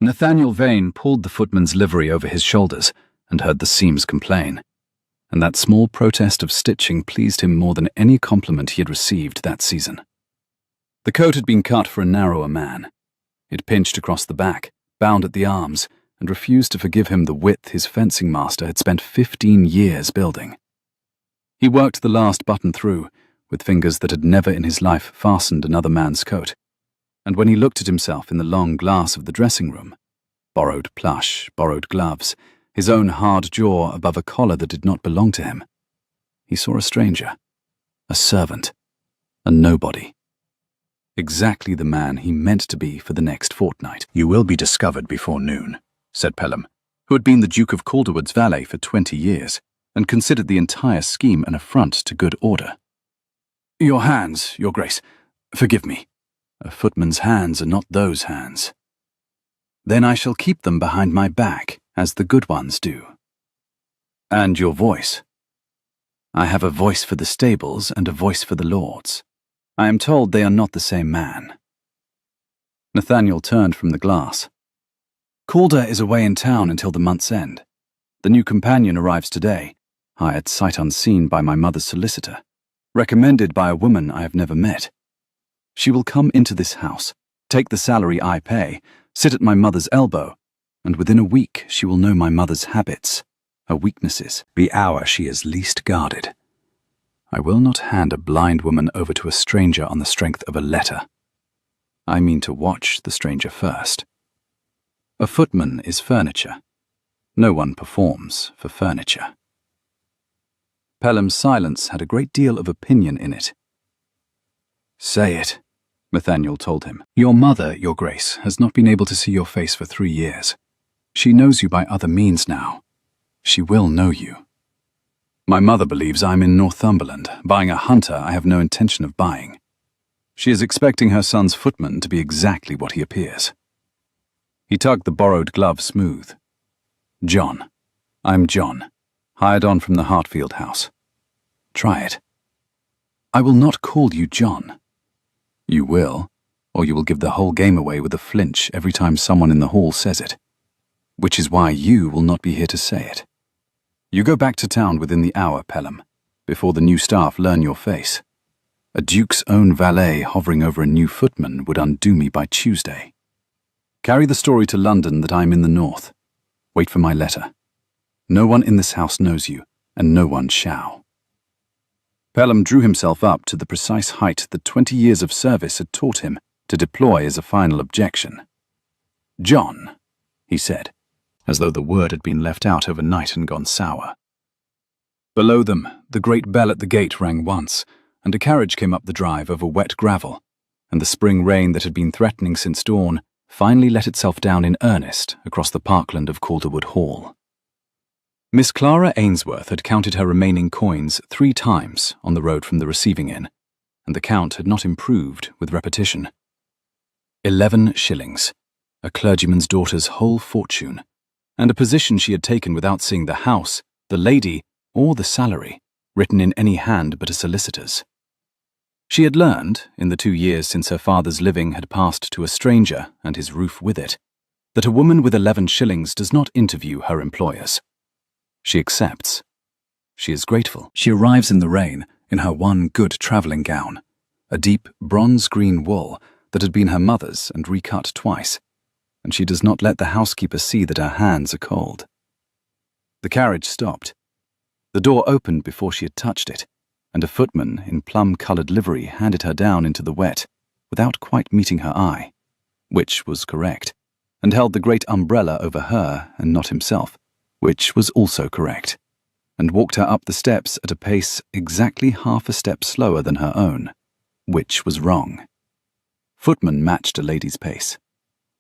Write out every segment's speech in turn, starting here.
Nathaniel Vane pulled the footman's livery over his shoulders and heard the seams complain, and that small protest of stitching pleased him more than any compliment he had received that season. The coat had been cut for a narrower man. It pinched across the back, bound at the arms, and refused to forgive him the width his fencing master had spent 15 years building. He worked the last button through, with fingers that had never in his life fastened another man's coat, and when he looked at himself in the long glass of the dressing room, borrowed plush, borrowed gloves, his own hard jaw above a collar that did not belong to him, he saw a stranger, a servant, a nobody. Exactly the man he meant to be for the next fortnight. "You will be discovered before noon," said Pelham, who had been the Duke of Calderwood's valet for 20 years and considered the entire scheme an affront to good order. "Your hands, Your Grace. Forgive me. A footman's hands are not those hands." "Then I shall keep them behind my back, as the good ones do." "And your voice?" "I have a voice for the stables and a voice for the lords. I am told they are not the same man." Nathaniel turned from the glass. "Calder is away in town until the month's end. The new companion arrives today, hired sight unseen by my mother's solicitor, recommended by a woman I have never met. She will come into this house, take the salary I pay, sit at my mother's elbow, and within a week she will know my mother's habits, her weaknesses, the hour she is least guarded. I will not hand a blind woman over to a stranger on the strength of a letter. I mean to watch the stranger first. A footman is furniture. No one performs for furniture." Pelham's silence had a great deal of opinion in it. "Say it," Nathaniel told him. "Your mother, Your Grace, has not been able to see your face for 3 years. She knows you by other means now. She will know you. My mother believes I am in Northumberland, buying a hunter I have no intention of buying. She is expecting her son's footman to be exactly what he appears." He tugged the borrowed glove smooth. "John. I'm John, hired on from the Hartfield house. Try it." "I will not call you John." "You will, or you will give the whole game away with a flinch every time someone in the hall says it. Which is why you will not be here to say it. You go back to town within the hour, Pelham, before the new staff learn your face. A duke's own valet hovering over a new footman would undo me by Tuesday. Carry the story to London that I am in the north. Wait for my letter. No one in this house knows you, and no one shall." Pelham drew himself up to the precise height that 20 years of service had taught him to deploy as a final objection. "John," he said, as though the word had been left out overnight and gone sour. Below them, the great bell at the gate rang once, and a carriage came up the drive over wet gravel, and the spring rain that had been threatening since dawn finally let itself down in earnest across the parkland of Calderwood Hall. Miss Clara Ainsworth had counted her remaining coins 3 times on the road from the receiving inn, and the count had not improved with repetition. 11 shillings, a clergyman's daughter's whole fortune, and a position she had taken without seeing the house, the lady, or the salary, written in any hand but a solicitor's. She had learned, in the 2 years since her father's living had passed to a stranger and his roof with it, that a woman with 11 shillings does not interview her employers. She accepts. She is grateful. She arrives in the rain in her one good travelling gown, a deep bronze-green wool that had been her mother's and recut twice, and she does not let the housekeeper see that her hands are cold. The carriage stopped. The door opened before she had touched it, and a footman in plum-coloured livery handed her down into the wet, without quite meeting her eye, which was correct, and held the great umbrella over her and not himself, which was also correct, and walked her up the steps at a pace exactly half a step slower than her own, which was wrong. Footman matched a lady's pace.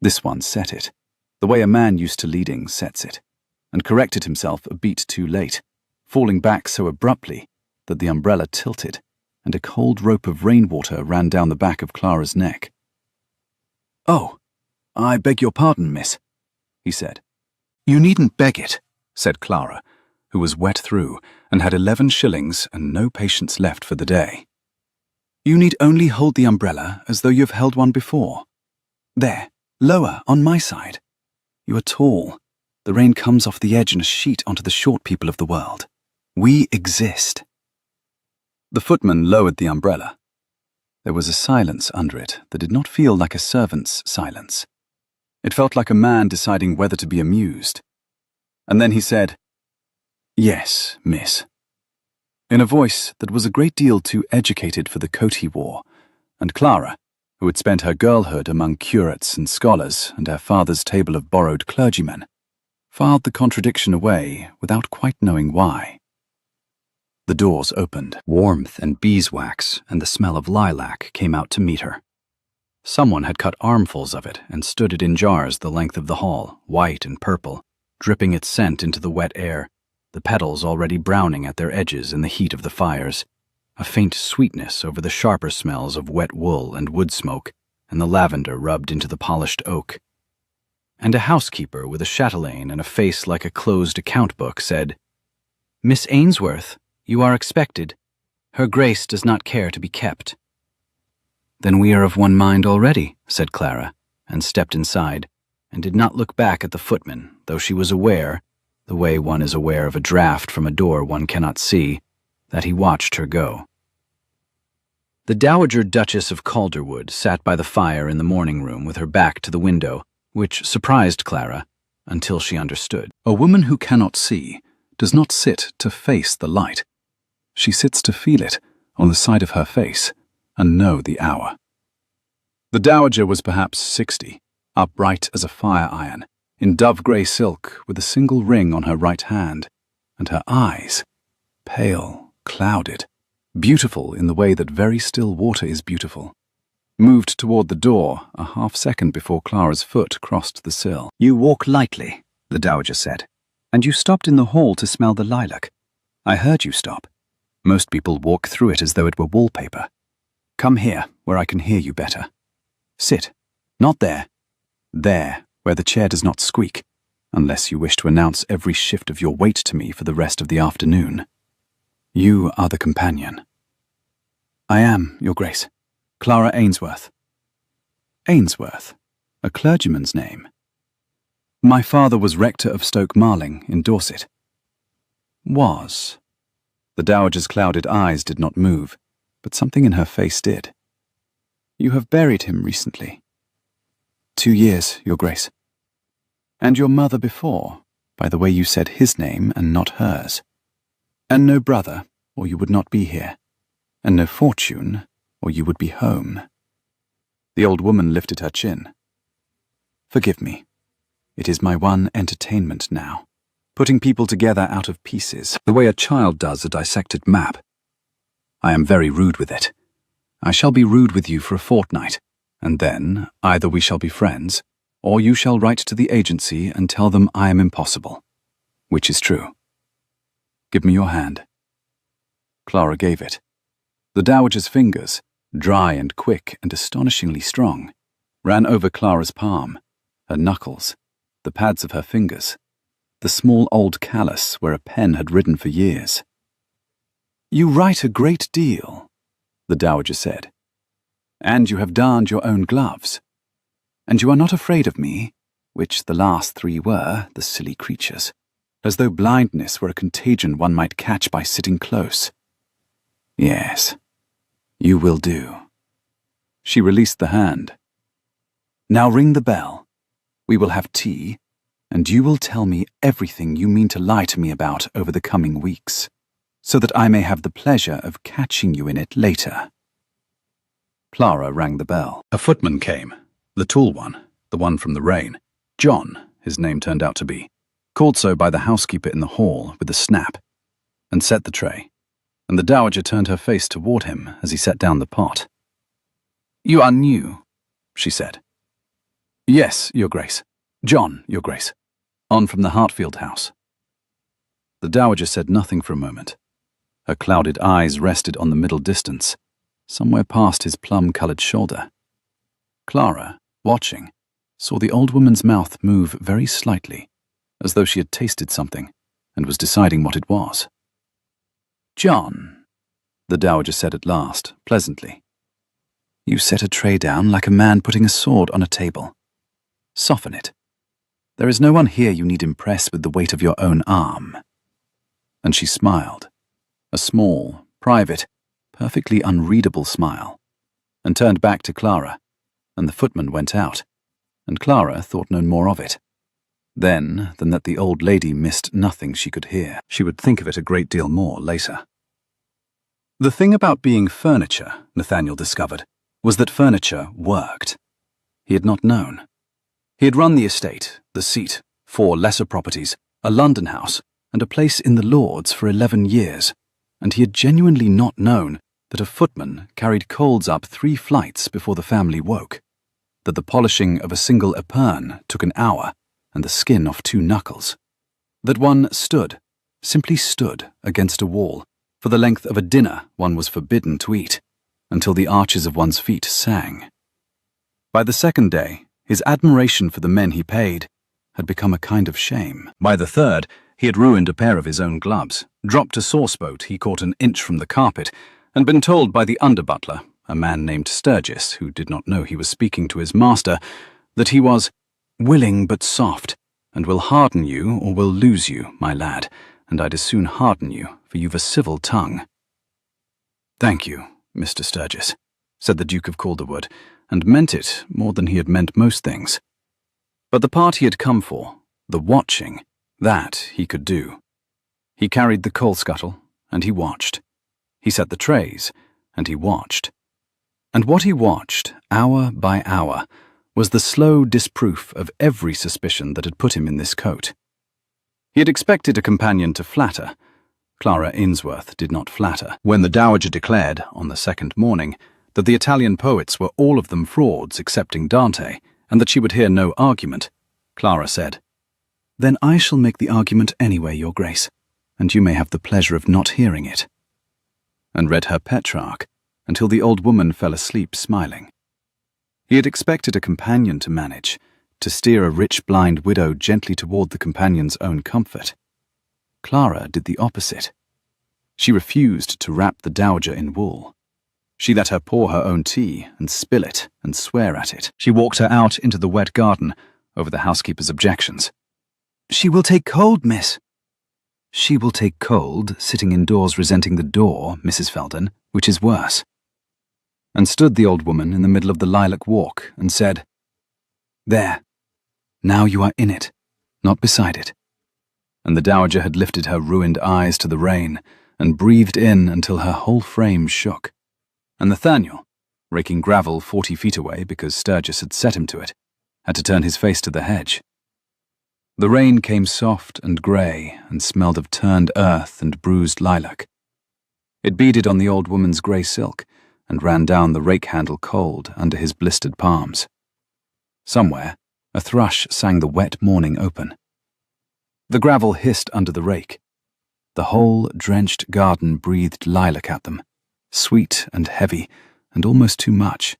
This one set it, the way a man used to leading sets it, and corrected himself a beat too late, falling back so abruptly that the umbrella tilted, and a cold rope of rainwater ran down the back of Clara's neck. "Oh, I beg your pardon, miss," he said. "You needn't beg it," said Clara, who was wet through and had 11 shillings and no patience left for the day. "You need only hold the umbrella as though you have held one before. There, lower, on my side. You are tall. The rain comes off the edge in a sheet onto the short people of the world. We exist." The footman lowered the umbrella. There was a silence under it that did not feel like a servant's silence. It felt like a man deciding whether to be amused. And then he said, "Yes, miss," in a voice that was a great deal too educated for the coat he wore, and Clara, who had spent her girlhood among curates and scholars and her father's table of borrowed clergymen, filed the contradiction away without quite knowing why. The doors opened. Warmth and beeswax and the smell of lilac came out to meet her. Someone had cut armfuls of it and stood it in jars the length of the hall, white and purple, dripping its scent into the wet air, the petals already browning at their edges in the heat of the fires, a faint sweetness over the sharper smells of wet wool and wood smoke, and the lavender rubbed into the polished oak. And a housekeeper with a chatelaine and a face like a closed account book said, "Miss Ainsworth, you are expected. Her Grace does not care to be kept." "Then we are of one mind already," said Clara, and stepped inside, and did not look back at the footman, though she was aware, the way one is aware of a draught from a door one cannot see, that he watched her go. The Dowager Duchess of Calderwood sat by the fire in the morning room with her back to the window, which surprised Clara until she understood. A woman who cannot see does not sit to face the light. She sits to feel it on the side of her face and know the hour. The Dowager was perhaps 60, upright as a fire iron, in dove-grey silk with a single ring on her right hand, and her eyes, pale, clouded, beautiful in the way that very still water is beautiful, moved toward the door a half-second before Clara's foot crossed the sill. "You walk lightly," the Dowager said, "and you stopped in the hall to smell the lilac. I heard you stop. Most people walk through it as though it were wallpaper. Come here, where I can hear you better. Sit. Not there. There, where the chair does not squeak, unless you wish to announce every shift of your weight to me for the rest of the afternoon. You are the companion." "I am, Your Grace. Clara Ainsworth." Ainsworth, a clergyman's name. "My father was rector of Stoke Marling in Dorset." Was. The Dowager's clouded eyes did not move, but something in her face did. "You have buried him recently." 2 years, Your Grace. "And your mother before, by the way you said his name and not hers. And no brother, or you would not be here. And no fortune, or you would be home." The old woman lifted her chin. "Forgive me. It is my one entertainment now, putting people together out of pieces, the way a child does a dissected map. I am very rude with it. I shall be rude with you for a fortnight, and then either we shall be friends, or you shall write to the agency and tell them I am impossible. Which is true? Give me your hand." Clara gave it. The Dowager's fingers, dry and quick and astonishingly strong, ran over Clara's palm, her knuckles, the pads of her fingers, the small old callus where a pen had ridden for years. "You write a great deal," the Dowager said. "And you have darned your own gloves. And you are not afraid of me, which the last 3 were, the silly creatures, as though blindness were a contagion one might catch by sitting close. Yes, you will do." She released the hand. "Now ring the bell. We will have tea, and you will tell me everything you mean to lie to me about over the coming weeks, so that I may have the pleasure of catching you in it later." Clara rang the bell. A footman came, the tall one, the one from the rain. John, his name turned out to be, called so by the housekeeper in the hall with a snap, and set the tray, and the Dowager turned her face toward him as he set down the pot. "You are new," she said. "Yes, Your Grace. John, Your Grace. On from the Hartfield house." The Dowager said nothing for a moment. Her clouded eyes rested on the middle distance, somewhere past his plum-coloured shoulder. Clara, watching, saw the old woman's mouth move very slightly, as though she had tasted something and was deciding what it was. "John," the Dowager said at last, pleasantly, "you set a tray down like a man putting a sword on a table. Soften it. There is no one here you need impress with the weight of your own arm." And she smiled, a small, private, perfectly unreadable smile, and turned back to Clara, and the footman went out, and Clara thought no more of it. Then, than that the old lady missed nothing she could hear. She would think of it a great deal more later. The thing about being furniture, Nathaniel discovered, was that furniture worked. He had not known. He had run the estate, the seat, 4 lesser properties, a London house, and a place in the Lords for 11 years, and he had genuinely not known that a footman carried colds up 3 flights before the family woke, that the polishing of a single epergne took an hour, and the skin off 2 knuckles, that one stood, simply stood, against a wall, for the length of a dinner one was forbidden to eat, until the arches of one's feet sang. By the 2nd day, his admiration for the men he paid had become a kind of shame. By the 3rd, he had ruined a pair of his own gloves, dropped a sauce-boat he caught an inch from the carpet, and been told by the under-butler, a man named Sturgis, who did not know he was speaking to his master, that he was willing but soft, and will harden you or will lose you, my lad, and I'd as soon harden you, for you've a civil tongue. "Thank you, Mr. Sturgis," said the Duke of Calderwood, and meant it more than he had meant most things. But the part he had come for, the watching, that he could do. He carried the coal scuttle, and he watched. He set the trays, and he watched. And what he watched, hour by hour, was the slow disproof of every suspicion that had put him in this coat. He had expected a companion to flatter. Clara Ainsworth did not flatter. When the Dowager declared, on the 2nd morning, that the Italian poets were all of them frauds excepting Dante, and that she would hear no argument, Clara said, "Then I shall make the argument anyway, Your Grace, and you may have the pleasure of not hearing it," and read her Petrarch until the old woman fell asleep smiling. He had expected a companion to manage, to steer a rich blind widow gently toward the companion's own comfort. Clara did the opposite. She refused to wrap the Dowager in wool. She let her pour her own tea and spill it and swear at it. She walked her out into the wet garden over the housekeeper's objections. "She will take cold, miss." "She will take cold, sitting indoors resenting the door, Mrs. Felden, which is worse." And stood the old woman in the middle of the lilac walk and said, "There, now you are in it, not beside it." And the Dowager had lifted her ruined eyes to the rain and breathed in until her whole frame shook. And Nathaniel, raking gravel 40 feet away because Sturgis had set him to it, had to turn his face to the hedge. The rain came soft and grey and smelled of turned earth and bruised lilac. It beaded on the old woman's grey silk and ran down the rake-handle cold under his blistered palms. Somewhere, a thrush sang the wet morning open. The gravel hissed under the rake. The whole drenched garden breathed lilac at them, sweet and heavy and almost too much,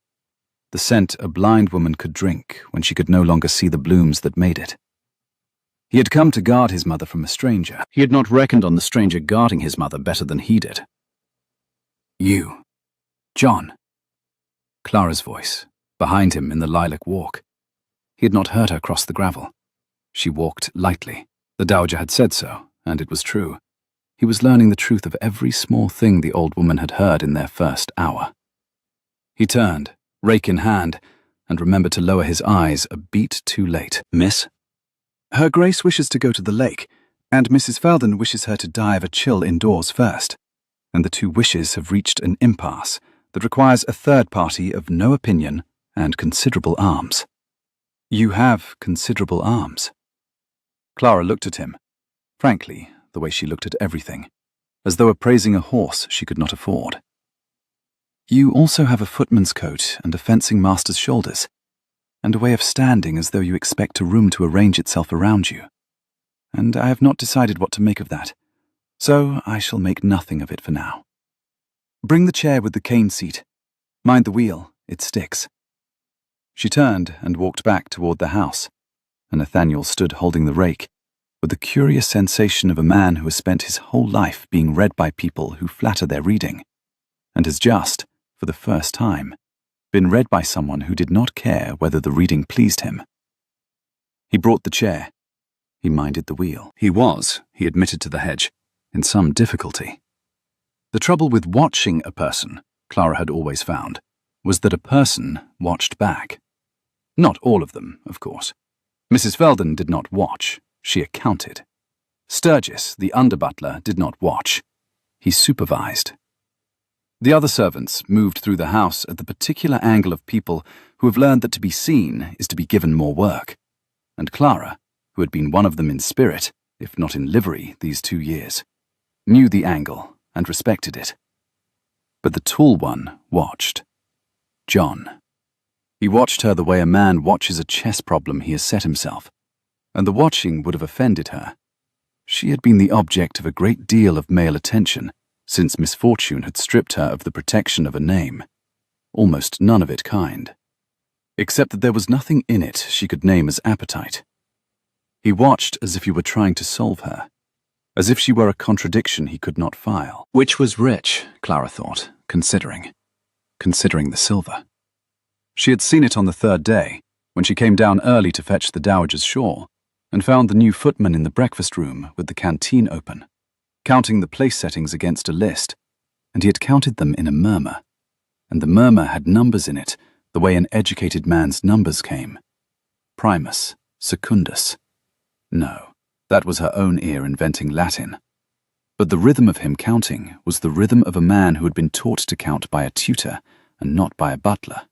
the scent a blind woman could drink when she could no longer see the blooms that made it. He had come to guard his mother from a stranger. He had not reckoned on the stranger guarding his mother better than he did. "You, John." Clara's voice, behind him in the lilac walk. He had not heard her cross the gravel. She walked lightly. The Dowager had said so, and it was true. He was learning the truth of every small thing the old woman had heard in their first hour. He turned, rake in hand, and remembered to lower his eyes a beat too late. "Miss?" "Her Grace wishes to go to the lake, and Mrs. Felden wishes her to die of a chill indoors first, and the 2 wishes have reached an impasse that requires a third party of no opinion and considerable arms." "You have considerable arms." Clara looked at him, frankly, the way she looked at everything, as though appraising a horse she could not afford. "You also have a footman's coat and a fencing master's shoulders, and a way of standing as though you expect a room to arrange itself around you. And I have not decided what to make of that, so I shall make nothing of it for now. Bring the chair with the cane seat. Mind the wheel, it sticks." She turned and walked back toward the house, and Nathaniel stood holding the rake, with the curious sensation of a man who has spent his whole life being read by people who flatter their reading, and has just, for the first time, been read by someone who did not care whether the reading pleased him. He brought the chair. He minded the wheel. He admitted to the hedge, in some difficulty. The trouble with watching a person, Clara had always found, was that a person watched back. Not all of them, of course. Mrs. Felden did not watch, she accounted. Sturgis, the under-butler, did not watch. He supervised. The other servants moved through the house at the particular angle of people who have learned that to be seen is to be given more work. And Clara, who had been one of them in spirit, if not in livery, these 2 years, knew the angle and respected it. But the tall one watched. John. He watched her the way a man watches a chess problem he has set himself, and the watching would have offended her. She had been the object of a great deal of male attention since misfortune had stripped her of the protection of a name, almost none of it kind, except that there was nothing in it she could name as appetite. He watched as if he were trying to solve her, as if she were a contradiction he could not file. Which was rich, Clara thought, considering the silver. She had seen it on the 3rd day, when she came down early to fetch the dowager's shawl, and found the new footman in the breakfast room with the canteen open, counting the place settings against a list, and he had counted them in a murmur, and the murmur had numbers in it the way an educated man's numbers came. Primus, secundus. No, that was her own ear inventing Latin. But the rhythm of him counting was the rhythm of a man who had been taught to count by a tutor and not by a butler.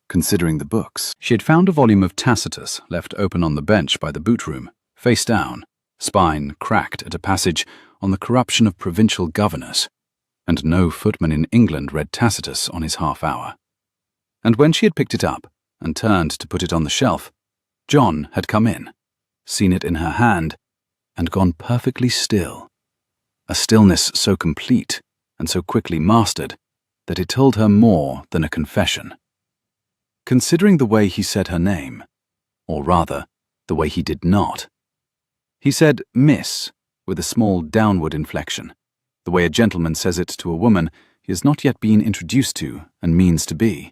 Considering the books, she had found a volume of Tacitus left open on the bench by the boot room, face down, spine cracked at a passage on the corruption of provincial governors, and no footman in England read Tacitus on his half-hour. And when she had picked it up and turned to put it on the shelf, John had come in, seen it in her hand, and gone perfectly still, a stillness so complete and so quickly mastered that it told her more than a confession. Considering the way he said her name, or rather, the way he did not. He said Miss, with a small downward inflection, the way a gentleman says it to a woman he has not yet been introduced to and means to be,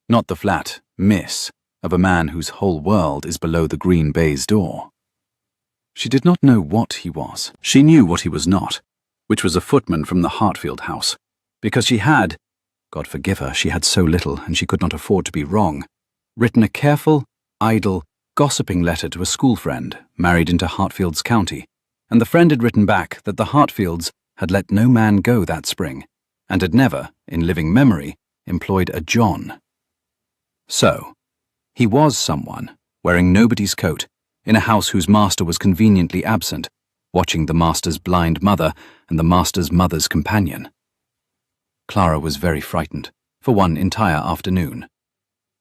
not the flat Miss of a man whose whole world is below the green baize door. She did not know what he was. She knew what he was not, which was a footman from the Hartfield house, because she had, God forgive her, she had so little and she could not afford to be wrong, written a careful, idle, gossiping letter to a school friend married into Hartfield's county, and the friend had written back that the Hartfields had let no man go that spring, and had never, in living memory, employed a John. So, he was someone, wearing nobody's coat, in a house whose master was conveniently absent, watching the master's blind mother and the master's mother's companion. Clara was very frightened, for one entire afternoon.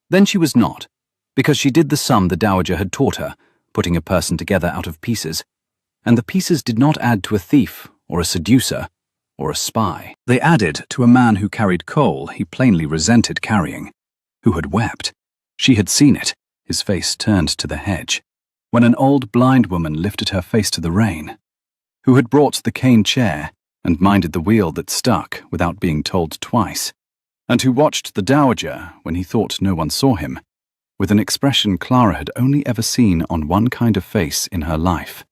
Then she was not, because she did the sum the dowager had taught her, putting a person together out of pieces, and the pieces did not add to a thief, or a seducer, or a spy. They added to a man who carried coal he plainly resented carrying, who had wept. She had seen it, his face turned to the hedge, when an old blind woman lifted her face to the rain, who had brought the cane chair and minded the wheel that stuck without being told twice, and who watched the dowager when he thought no one saw him, with an expression Clara had only ever seen on one kind of face in her life,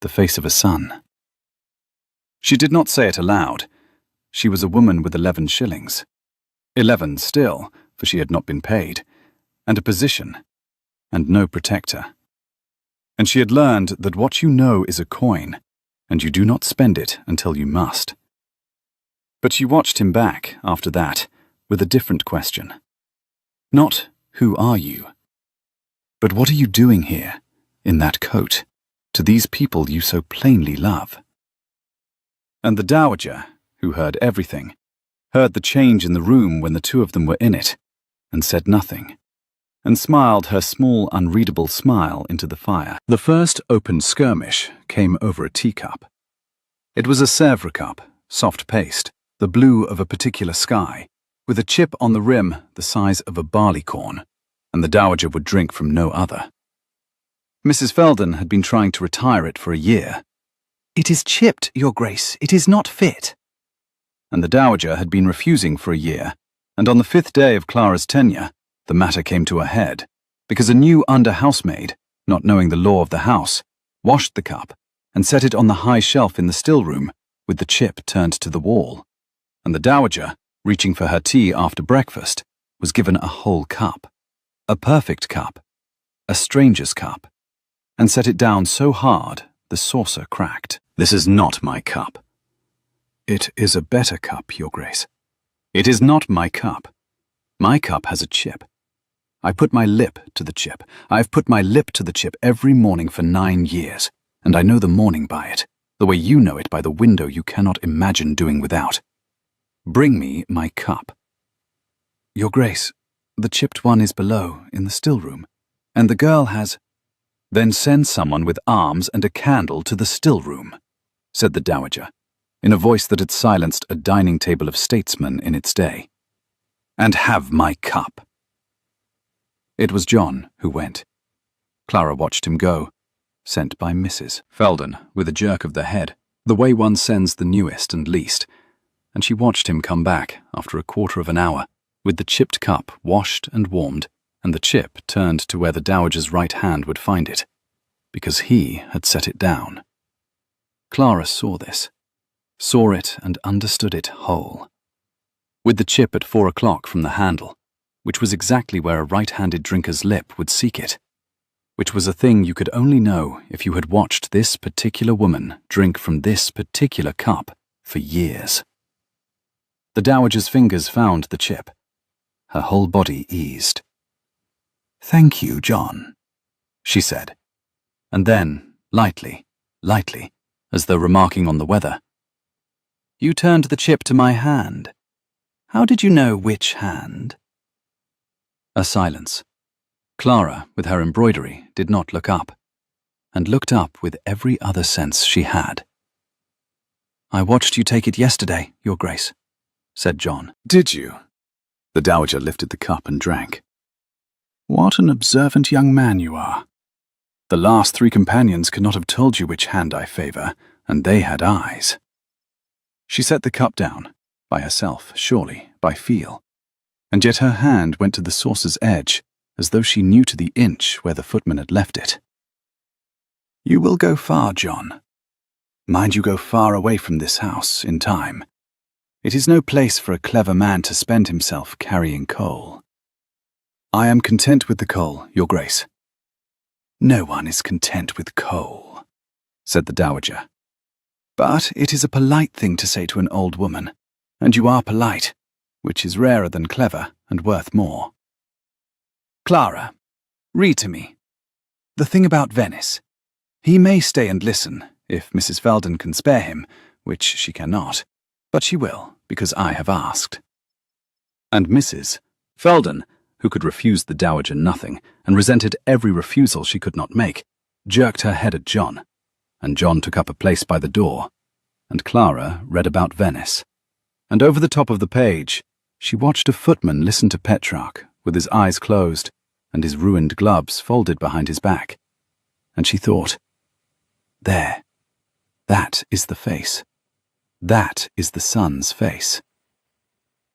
the face of a son. She did not say it aloud. She was a woman with 11 shillings. 11 still, for she had not been paid, and a position, and no protector. And she had learned that what you know is a coin, and you do not spend it until you must. But she watched him back, after that, with a different question. Not, who are you? But what are you doing here, in that coat, to these people you so plainly love? And the dowager, who heard everything, heard the change in the room when the two of them were in it, and said nothing, and smiled her small, unreadable smile into the fire. The first open skirmish came over a teacup. It was a Sèvres cup, soft paste, the blue of a particular sky, with a chip on the rim the size of a barleycorn, and the dowager would drink from no other. Mrs. Felden had been trying to retire it for a year. "It is chipped, Your Grace, it is not fit." And the dowager had been refusing for a year, and on the 5th day of Clara's tenure, the matter came to a head, because a new under-housemaid, not knowing the law of the house, washed the cup and set it on the high shelf in the still room with the chip turned to the wall, and the dowager, reaching for her tea after breakfast, was given a whole cup, a perfect cup, a stranger's cup, and set it down so hard the saucer cracked. "This is not my cup." "It is a better cup, Your Grace." "It is not my cup. My cup has a chip. I put my lip to the chip. I have put my lip to the chip every morning for 9 years, and I know the morning by it, the way you know it by the window you cannot imagine doing without. Bring me my cup." "Your Grace, the chipped one is below, in the still room, and the girl has—" "Then send someone with arms and a candle to the still room," said the dowager, in a voice that had silenced a dining table of statesmen in its day. "And have my cup." It was John who went. Clara watched him go, sent by Mrs. Felden with a jerk of the head, the way one sends the newest and least, and she watched him come back after a quarter of an hour, with the chipped cup washed and warmed, and the chip turned to where the dowager's right hand would find it, because he had set it down. Clara saw this, saw it and understood it whole. With the chip at 4 o'clock from the handle, which was exactly where a right-handed drinker's lip would seek it, which was a thing you could only know if you had watched this particular woman drink from this particular cup for years. The dowager's fingers found the chip. Her whole body eased. "Thank you, John," she said, and then, lightly, as though remarking on the weather, "You turned the chip to my hand. How did you know which hand?" A silence. Clara, with her embroidery, did not look up, and looked up with every other sense she had. "I watched you take it yesterday, Your Grace," said John. "Did you?" The dowager lifted the cup and drank. "What an observant young man you are. The last 3 companions could not have told you which hand I favor, and they had eyes." She set the cup down, by herself, surely, by feel, and yet her hand went to the saucer's edge, as though she knew to the inch where the footman had left it. "You will go far, John. Mind you go far away from this house, in time. It is no place for a clever man to spend himself carrying coal." "I am content with the coal, Your Grace." "No one is content with coal," said the dowager. "But it is a polite thing to say to an old woman, and you are polite, which is rarer than clever and worth more. Clara, read to me. The thing about Venice. He may stay and listen, if Mrs. Felden can spare him, which she cannot, but she will, because I have asked." And Mrs. Felden, who could refuse the dowager nothing, and resented every refusal she could not make, jerked her head at John, and John took up a place by the door, and Clara read about Venice. And over the top of the page, she watched a footman listen to Petrarch, with his eyes closed, and his ruined gloves folded behind his back. And she thought, "There, that is the face. That is the son's face."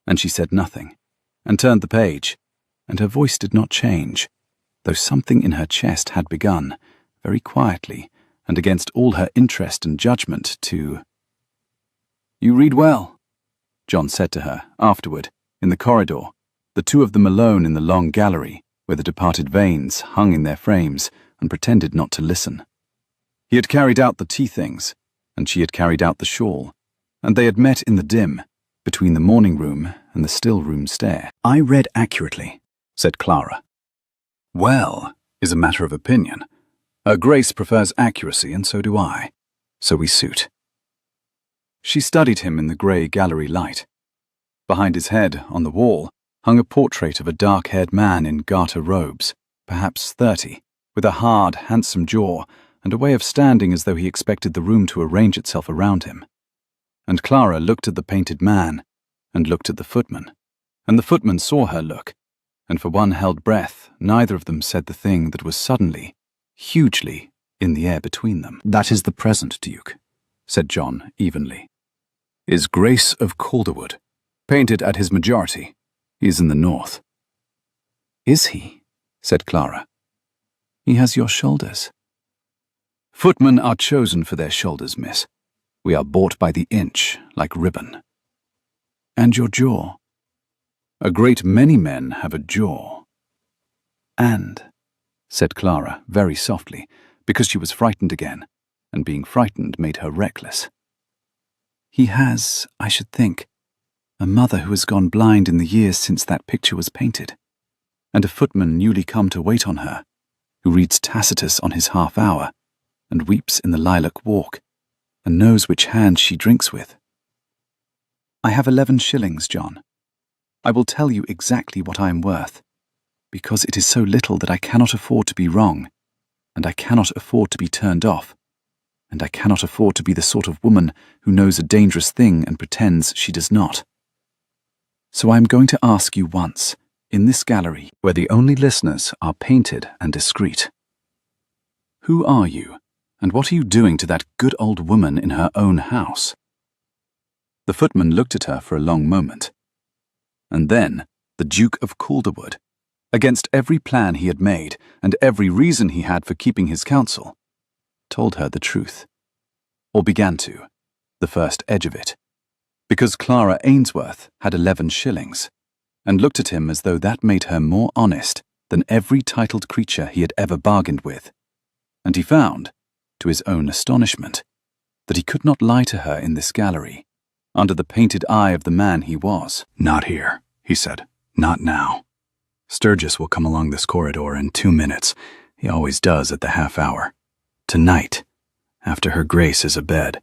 And she said nothing, and turned the page, and her voice did not change, though something in her chest had begun, very quietly, and against all her interest and judgment, to— "You read well," John said to her, afterward, in the corridor, the two of them alone in the long gallery, where the departed Vanes hung in their frames and pretended not to listen. He had carried out the tea things, and she had carried out the shawl, and they had met in the dim, between the morning room and the still room stair. "I read accurately," said Clara. "Well, is a matter of opinion. Her Grace prefers accuracy, and so do I. So we suit." She studied him in the grey gallery light. Behind his head, on the wall, hung a portrait of a dark-haired man in garter robes, perhaps 30, with a hard, handsome jaw and a way of standing as though he expected the room to arrange itself around him. And Clara looked at the painted man, and looked at the footman, and the footman saw her look, and for one held breath, neither of them said the thing that was suddenly, hugely, in the air between them. "That is the present Duke," said John evenly. "His Grace of Calderwood, painted at his majority. He is in the north." "Is he?" said Clara. He has your shoulders. Footmen are chosen for their shoulders, miss. We are bought by the inch, like ribbon. And your jaw. A great many men have a jaw. And, said Clara very softly, because she was frightened again, and being frightened made her reckless. He has, I should think, a mother who has gone blind in the years since that picture was painted, and a footman newly come to wait on her, who reads Tacitus on his half-hour, and weeps in the lilac walk, and knows which hand she drinks with. I have 11 shillings, John. I will tell you exactly what I am worth, because it is so little that I cannot afford to be wrong, and I cannot afford to be turned off, and I cannot afford to be the sort of woman who knows a dangerous thing and pretends she does not. So I am going to ask you once, in this gallery where the only listeners are painted and discreet. Who are you, and what are you doing to that good old woman in her own house? The footman looked at her for a long moment. And then the Duke of Calderwood, against every plan he had made and every reason he had for keeping his counsel, told her the truth, or began to, the first edge of it, because Clara Ainsworth had 11 shillings, and looked at him as though that made her more honest than every titled creature he had ever bargained with, and he found, to his own astonishment, that he could not lie to her in this gallery, under the painted eye of the man he was. Not here, he said. Not now. Sturgis will come along this corridor in 2 minutes. He always does at the half-hour. Tonight, after her grace is abed.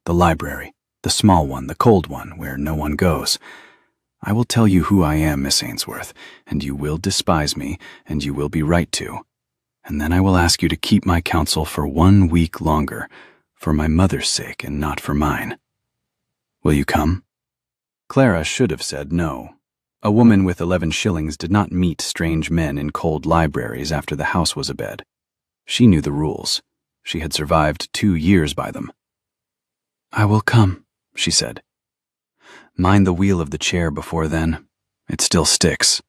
The library, the small one, the cold one, where no one goes. I will tell you who I am, Miss Ainsworth, and you will despise me, and you will be right to. And then I will ask you to keep my counsel for 1 week longer, for my mother's sake and not for mine. Will you come? Clara should have said no. A woman with 11 shillings did not meet strange men in cold libraries after the house was abed. She knew the rules. She had survived 2 years by them. I will come, she said. Mind the wheel of the chair before then. It still sticks.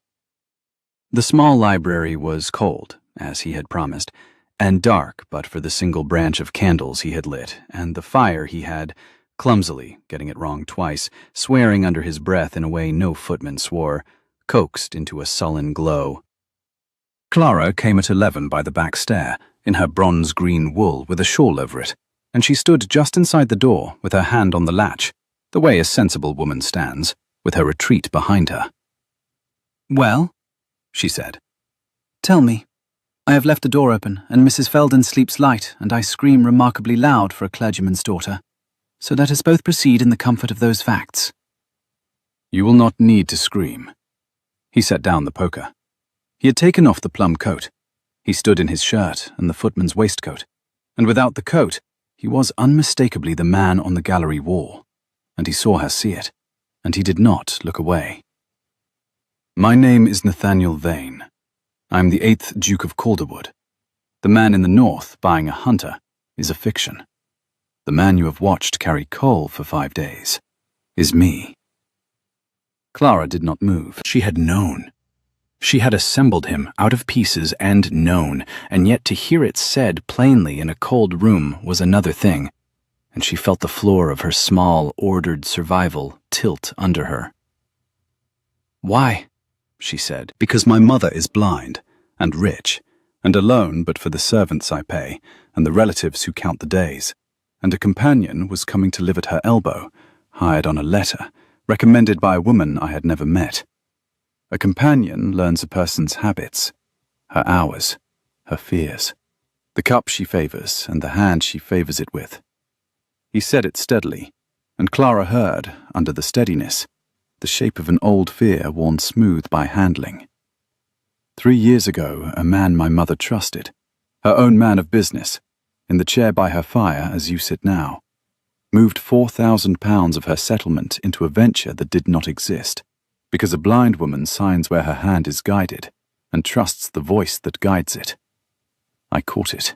The small library was cold, as he had promised, and dark but for the single branch of candles he had lit, and the fire he had, clumsily, getting it wrong twice, swearing under his breath in a way no footman swore, coaxed into a sullen glow. Clara came at 11 by the back stair, in her bronze-green wool with a shawl over it, and she stood just inside the door with her hand on the latch, the way a sensible woman stands, with her retreat behind her. Well, she said. Tell me. I have left the door open, and Mrs. Felden sleeps light, and I scream remarkably loud for a clergyman's daughter. So let us both proceed in the comfort of those facts. You will not need to scream. He set down the poker. He had taken off the plum coat. He stood in his shirt and the footman's waistcoat, and without the coat, he was unmistakably the man on the gallery wall, and he saw her see it, and he did not look away. My name is Nathaniel Vane. I am the 8th Duke of Calderwood. The man in the north buying a hunter is a fiction. The man you have watched carry coal for 5 days is me. Clara did not move. She had known. She had assembled him out of pieces and known, and yet to hear it said plainly in a cold room was another thing, and she felt the floor of her small, ordered survival tilt under her. Why? She said. Because my mother is blind, and rich, and alone but for the servants I pay, and the relatives who count the days, and a companion was coming to live at her elbow, hired on a letter, recommended by a woman I had never met. A companion learns a person's habits, her hours, her fears, the cup she favors and the hand she favors it with. He said it steadily, and Clara heard, under the steadiness, the shape of an old fear worn smooth by handling. 3 years ago, a man my mother trusted, her own man of business, in the chair by her fire as you sit now, moved £4,000 of her settlement into a venture that did not exist, because a blind woman signs where her hand is guided and trusts the voice that guides it. I caught it.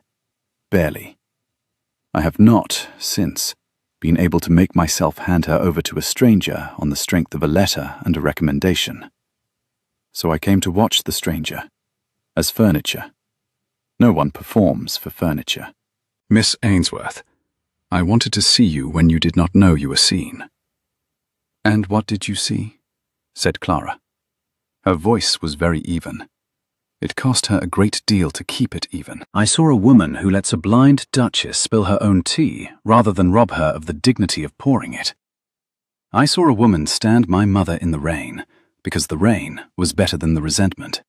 Barely. I have not, since, been able to make myself hand her over to a stranger on the strength of a letter and a recommendation. So I came to watch the stranger, as furniture. No one performs for furniture. Miss Ainsworth, I wanted to see you when you did not know you were seen. And what did you see? Said Clara. Her voice was very even. It cost her a great deal to keep it even. I saw a woman who lets a blind duchess spill her own tea rather than rob her of the dignity of pouring it. I saw a woman stand my mother in the rain because the rain was better than the resentment.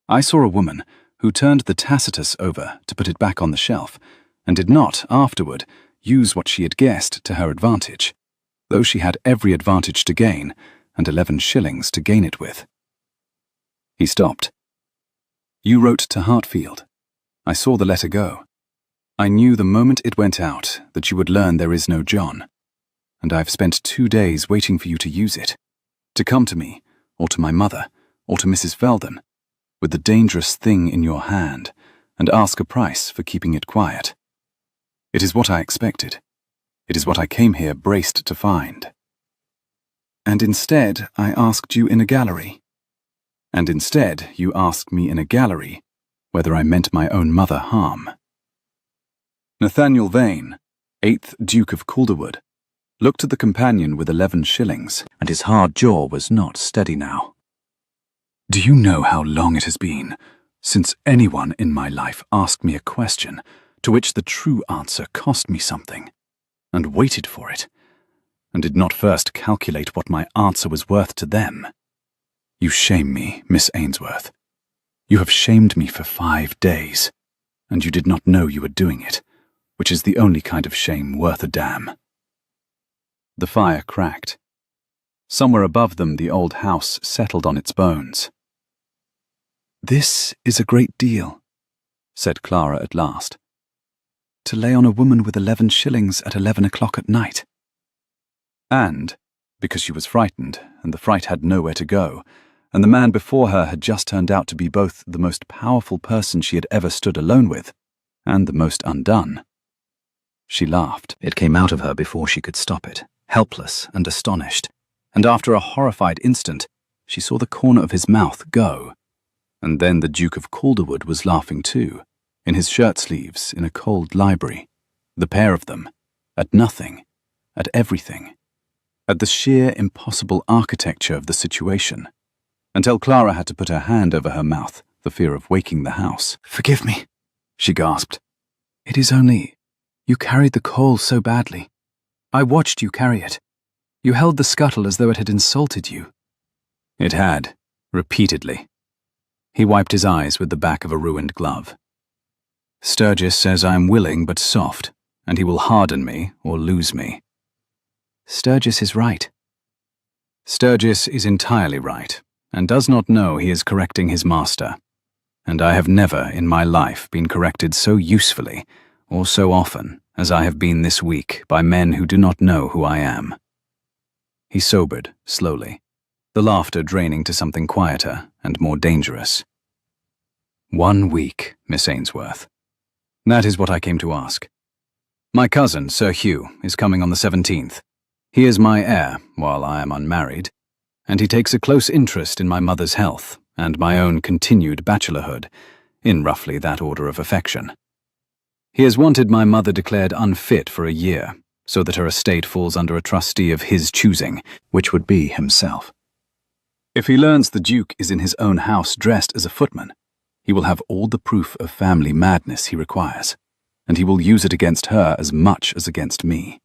I saw a woman who turned the Tacitus over to put it back on the shelf and did not, afterward, use what she had guessed to her advantage, though she had every advantage to gain and 11 shillings to gain it with. He stopped. You wrote to Hartfield. I saw the letter go. I knew the moment it went out that you would learn there is no John, and I have spent 2 days waiting for you to use it, to come to me, or to my mother, or to Mrs. Veldon, with the dangerous thing in your hand, and ask a price for keeping it quiet. It is what I expected. It is what I came here braced to find. And instead, I asked you in a gallery. And instead, you asked me in a gallery whether I meant my own mother harm. Nathaniel Vane, 8th Duke of Calderwood, looked at the companion with 11 shillings, and his hard jaw was not steady now. Do you know how long it has been since anyone in my life asked me a question to which the true answer cost me something, and waited for it, and did not first calculate what my answer was worth to them? You shame me, Miss Ainsworth. You have shamed me for 5 days, and you did not know you were doing it, which is the only kind of shame worth a damn. The fire cracked. Somewhere above them the old house settled on its bones. This is a great deal, said Clara at last. To lay on a woman with 11 shillings at 11 o'clock at night. And, because she was frightened, and the fright had nowhere to go, and the man before her had just turned out to be both the most powerful person she had ever stood alone with, and the most undone. She laughed. It came out of her before she could stop it, helpless and astonished, and after a horrified instant, she saw the corner of his mouth go. And then the Duke of Calderwood was laughing too, in his shirt-sleeves in a cold library, the pair of them, at nothing, at everything, at the sheer impossible architecture of the situation, until Clara had to put her hand over her mouth for fear of waking the house. Forgive me, she gasped. It is only, you carried the coal so badly. I watched you carry it. You held the scuttle as though it had insulted you. It had, repeatedly. He wiped his eyes with the back of a ruined glove. Sturgis says I am willing but soft, and he will harden me or lose me. Sturgis is right. Sturgis is entirely right, and does not know he is correcting his master, and I have never in my life been corrected so usefully or so often as I have been this week by men who do not know who I am. He sobered slowly, the laughter draining to something quieter and more dangerous. 1 week, Miss Ainsworth. That is what I came to ask. My cousin, Sir Hugh, is coming on the 17th. He is my heir, while I am unmarried, and he takes a close interest in my mother's health and my own continued bachelorhood, in roughly that order of affection. He has wanted my mother declared unfit for a year, so that her estate falls under a trustee of his choosing, which would be himself. If he learns the Duke is in his own house dressed as a footman, he will have all the proof of family madness he requires, and he will use it against her as much as against me.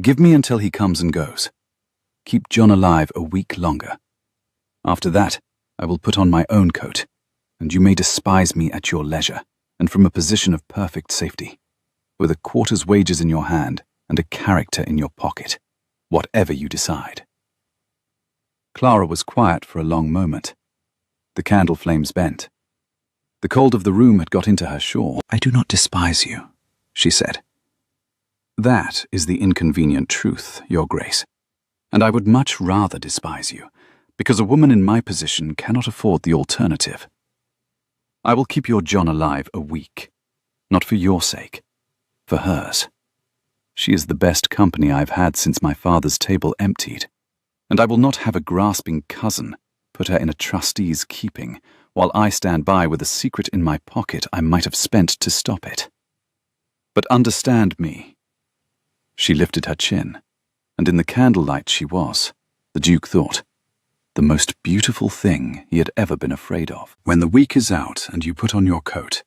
Give me until he comes and goes. Keep John alive a week longer. After that, I will put on my own coat, and you may despise me at your leisure, and from a position of perfect safety, with a quarter's wages in your hand and a character in your pocket, whatever you decide. Clara was quiet for a long moment. The candle flames bent. The cold of the room had got into her shawl. I do not despise you, she said. That is the inconvenient truth, Your Grace, and I would much rather despise you, because a woman in my position cannot afford the alternative. I will keep your John alive a week, not for your sake, for hers. She is the best company I have had since my father's table emptied, and I will not have a grasping cousin put her in a trustee's keeping while I stand by with a secret in my pocket I might have spent to stop it. But understand me. She lifted her chin, and in the candlelight she was, the Duke thought, the most beautiful thing he had ever been afraid of. When the week is out and you put on your coat,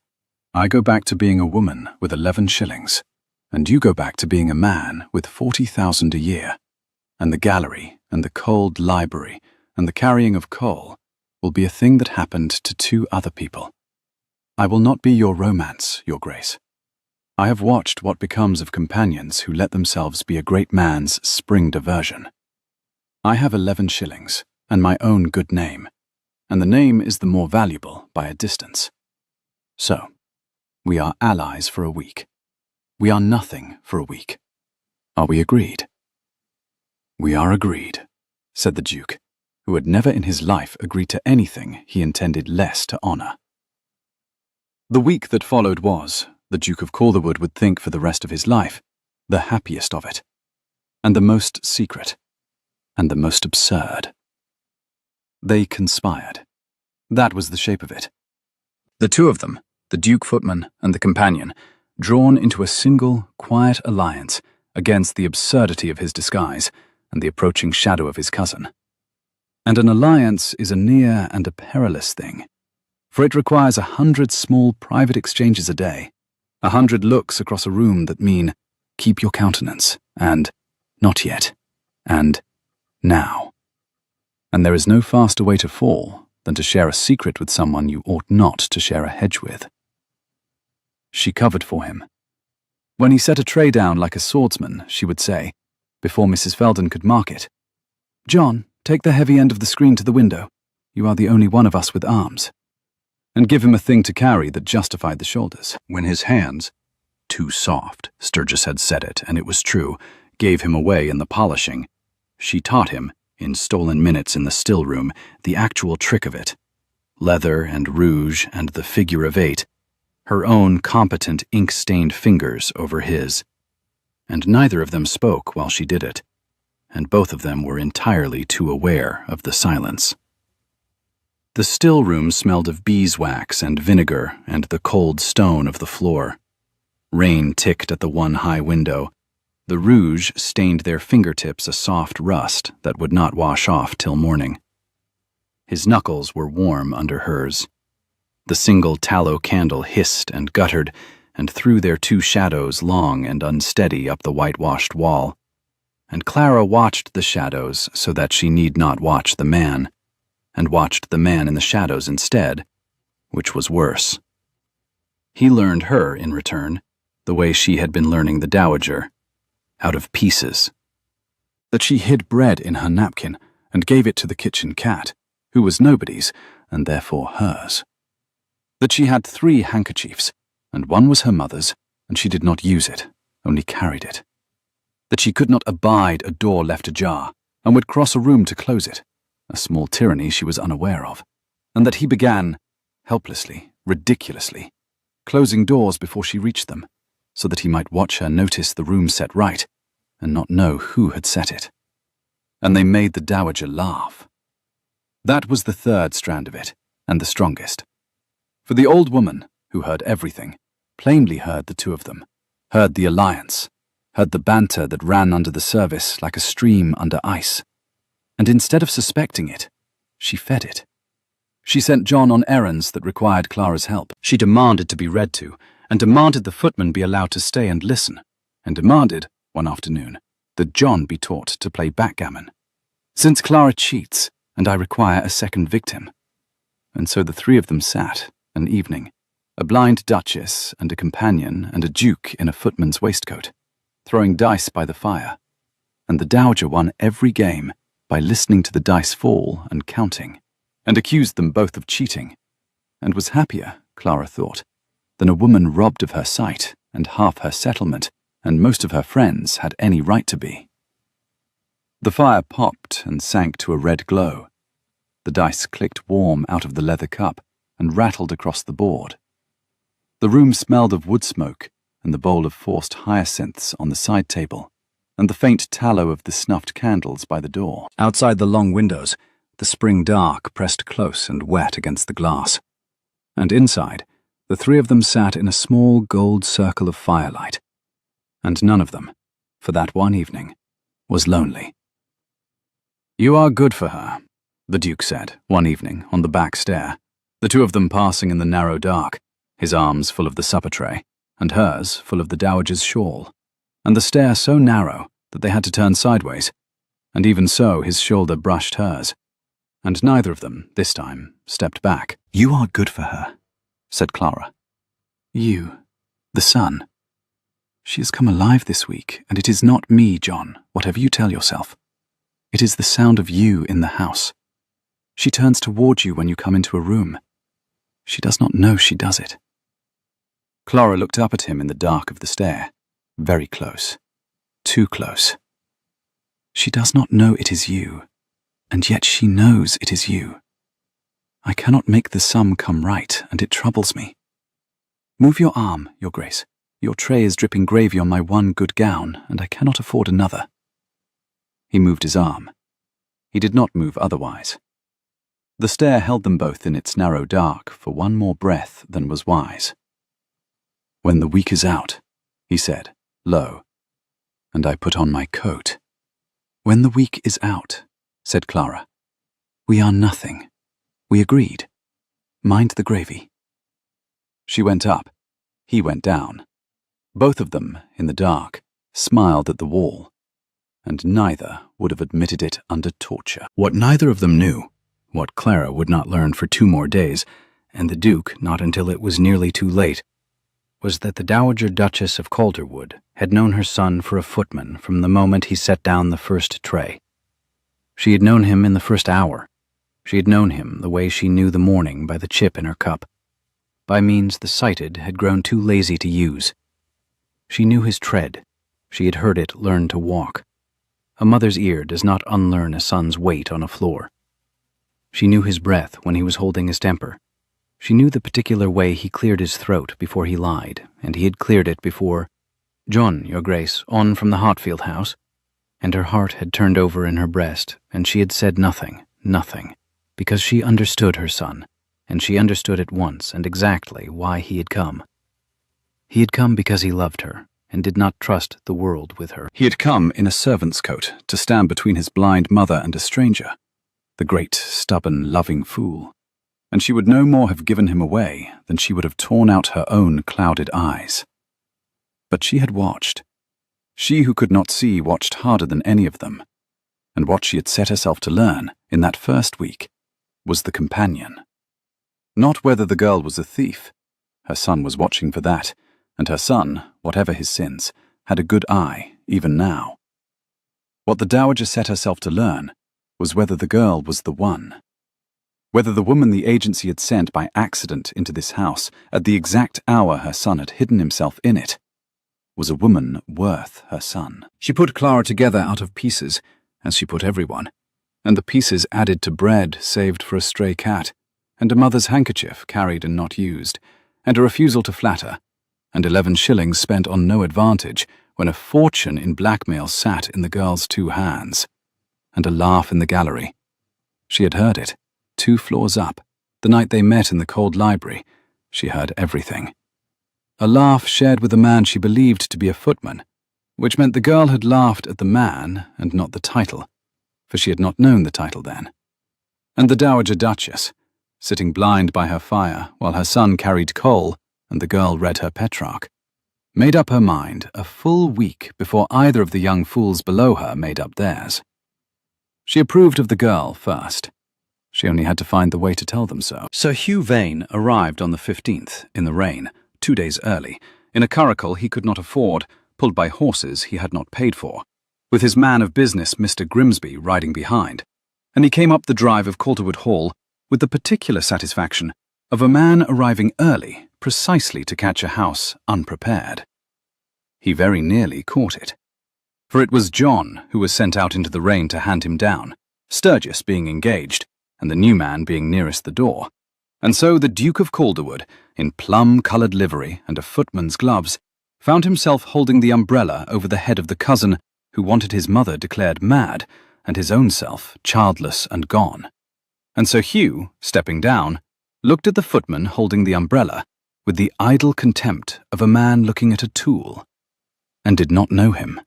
I go back to being a woman with 11 shillings, and you go back to being a man with 40,000 a year, and the gallery and the cold library and the carrying of coal will be a thing that happened to 2 other people. I will not be your romance, Your Grace. I have watched what becomes of companions who let themselves be a great man's spring diversion. I have 11 shillings, and my own good name, and the name is the more valuable by a distance. So, we are allies for a week. We are nothing for a week. Are we agreed? We are agreed, said the Duke, who had never in his life agreed to anything he intended less to honour. The week that followed was, the Duke of Calderwood would think for the rest of his life, the happiest of it, and the most secret, and the most absurd. They conspired. That was the shape of it. The 2 of them, the Duke Footman and the companion, drawn into a single, quiet alliance against the absurdity of his disguise and the approaching shadow of his cousin. And an alliance is a near and a perilous thing, for it requires 100 small private exchanges a day, 100 looks across a room that mean, keep your countenance, and not yet, and now. And there is no faster way to fall than to share a secret with someone you ought not to share a hedge with. She covered for him. When he set a tray down like a swordsman, she would say, before Mrs. Felden could mark it, "John, take the heavy end of the screen to the window. You are the only one of us with arms." And give him a thing to carry that justified the shoulders. When his hands, too soft, Sturgis had said it, and it was true, gave him away in the polishing, she taught him, in stolen minutes in the still room, the actual trick of it. Leather and rouge and the figure of 8, her own competent ink-stained fingers over his. And neither of them spoke while she did it, and both of them were entirely too aware of the silence. The still room smelled of beeswax and vinegar and the cold stone of the floor. Rain ticked at the one high window. The rouge stained their fingertips a soft rust that would not wash off till morning. His knuckles were warm under hers. The single tallow candle hissed and guttered and threw their 2 shadows long and unsteady up the whitewashed wall. And Clara watched the shadows so that she need not watch the man, and watched the man in the shadows instead, which was worse. He learned her, in return, the way she had been learning the dowager, out of pieces. That she hid bread in her napkin and gave it to the kitchen cat, who was nobody's, and therefore hers. That she had 3 handkerchiefs, and one was her mother's, and she did not use it, only carried it. That she could not abide a door left ajar, and would cross a room to close it, a small tyranny she was unaware of, and that he began, helplessly, ridiculously, closing doors before she reached them, so that he might watch her notice the room set right, and not know who had set it. And they made the dowager laugh. That was the 3rd strand of it, and the strongest. For the old woman, who heard everything, plainly heard the 2 of them, heard the alliance, heard the banter that ran under the service like a stream under ice. And instead of suspecting it, she fed it. She sent John on errands that required Clara's help. She demanded to be read to, and demanded the footman be allowed to stay and listen, and demanded, one afternoon, that John be taught to play backgammon. Since Clara cheats, and I require a second victim. And so the 3 of them sat, an evening, a blind duchess and a companion and a duke in a footman's waistcoat, throwing dice by the fire, and the dowager won every game by listening to the dice fall and counting, and accused them both of cheating, and was happier, Clara thought, than a woman robbed of her sight and half her settlement and most of her friends had any right to be. The fire popped and sank to a red glow. The dice clicked warm out of the leather cup and rattled across the board. The room smelled of wood smoke and the bowl of forced hyacinths on the side table, and the faint tallow of the snuffed candles by the door. Outside the long windows, The spring dark pressed close and wet against the glass. And inside, the three of them sat in a small gold circle of firelight. And none of them, for that one evening, was lonely. "You are good for her," the Duke said one evening on the back stair, the two of them passing in the narrow dark, his arms full of the supper tray, and hers full of the dowager's shawl, and the stair so narrow that they had to turn sideways, and even so his shoulder brushed hers, and neither of them, this time, stepped back. "You are good for her," said Clara. "You, the sun. She has come alive this week, and it is not me, John, whatever you tell yourself. It is the sound of you in the house. She turns toward you when you come into a room. She does not know she does it." Clara looked up at him in the dark of the stair, very close, too close. "She does not know it is you, and yet she knows it is you. I cannot make the sum come right, and it troubles me. Move your arm, Your Grace. Your tray is dripping gravy on my one good gown, and I cannot afford another." He moved his arm. He did not move otherwise. The stair held them both in its narrow dark for one more breath than was wise. "When the week is out," he said, low, "and I put on my coat." "When the week is out," said Clara. "We are nothing. We agreed. Mind the gravy." She went up. He went down. Both of them, in the dark, smiled at the wall, and neither would have admitted it under torture. What neither of them knew, what Clara would not learn for 2 more days, and the Duke not until it was nearly too late, was that the Dowager Duchess of Calderwood had known her son for a footman from the moment he set down the first tray. She had known him in the first hour. She had known him the way she knew the morning by the chip in her cup, by means the sighted had grown too lazy to use. She knew his tread. She had heard it learn to walk. A mother's ear does not unlearn a son's weight on a floor. She knew his breath when he was holding his temper. She knew the particular way he cleared his throat before he lied, and he had cleared it before, "John, Your Grace, on from the Hartfield house," and her heart had turned over in her breast, and she had said nothing, because she understood her son, and she understood at once and exactly why he had come. He had come because he loved her, and did not trust the world with her. He had come in a servant's coat to stand between his blind mother and a stranger, the great, stubborn, loving fool, and she would no more have given him away than she would have torn out her own clouded eyes. But she had watched. She who could not see watched harder than any of them, and what she had set herself to learn in that first week was the companion. Not whether the girl was a thief. Her son was watching for that, and her son, whatever his sins, had a good eye, even now. What the Dowager set herself to learn was whether the girl was the one. Whether the woman the agency had sent by accident into this house at the exact hour her son had hidden himself in it was a woman worth her son. She put Clara together out of pieces, as she put everyone, and the pieces added to bread saved for a stray cat, and a mother's handkerchief carried and not used, and a refusal to flatter, and 11 shillings spent on no advantage when a fortune in blackmail sat in the girl's 2 hands, and a laugh in the gallery. She had heard it, 2 floors up, the night they met in the cold library. She heard everything. A laugh shared with a man she believed to be a footman, which meant the girl had laughed at the man and not the title, for she had not known the title then. And the Dowager Duchess, sitting blind by her fire while her son carried coal and the girl read her Petrarch, made up her mind a full week before either of the young fools below her made up theirs. She approved of the girl first. She only had to find the way to tell them so. Sir Hugh Vane arrived on the 15th, in the rain, 2 days early, in a curricle he could not afford, pulled by horses he had not paid for, with his man of business, Mr. Grimsby, riding behind, and he came up the drive of Calderwood Hall with the particular satisfaction of a man arriving early precisely to catch a house unprepared. He very nearly caught it. For it was John who was sent out into the rain to hand him down, Sturgis being engaged, and the new man being nearest the door. And so the Duke of Calderwood, in plum-coloured livery and a footman's gloves, found himself holding the umbrella over the head of the cousin who wanted his mother declared mad, and his own self childless and gone. And Sir Hugh, stepping down, looked at the footman holding the umbrella with the idle contempt of a man looking at a tool, and did not know him.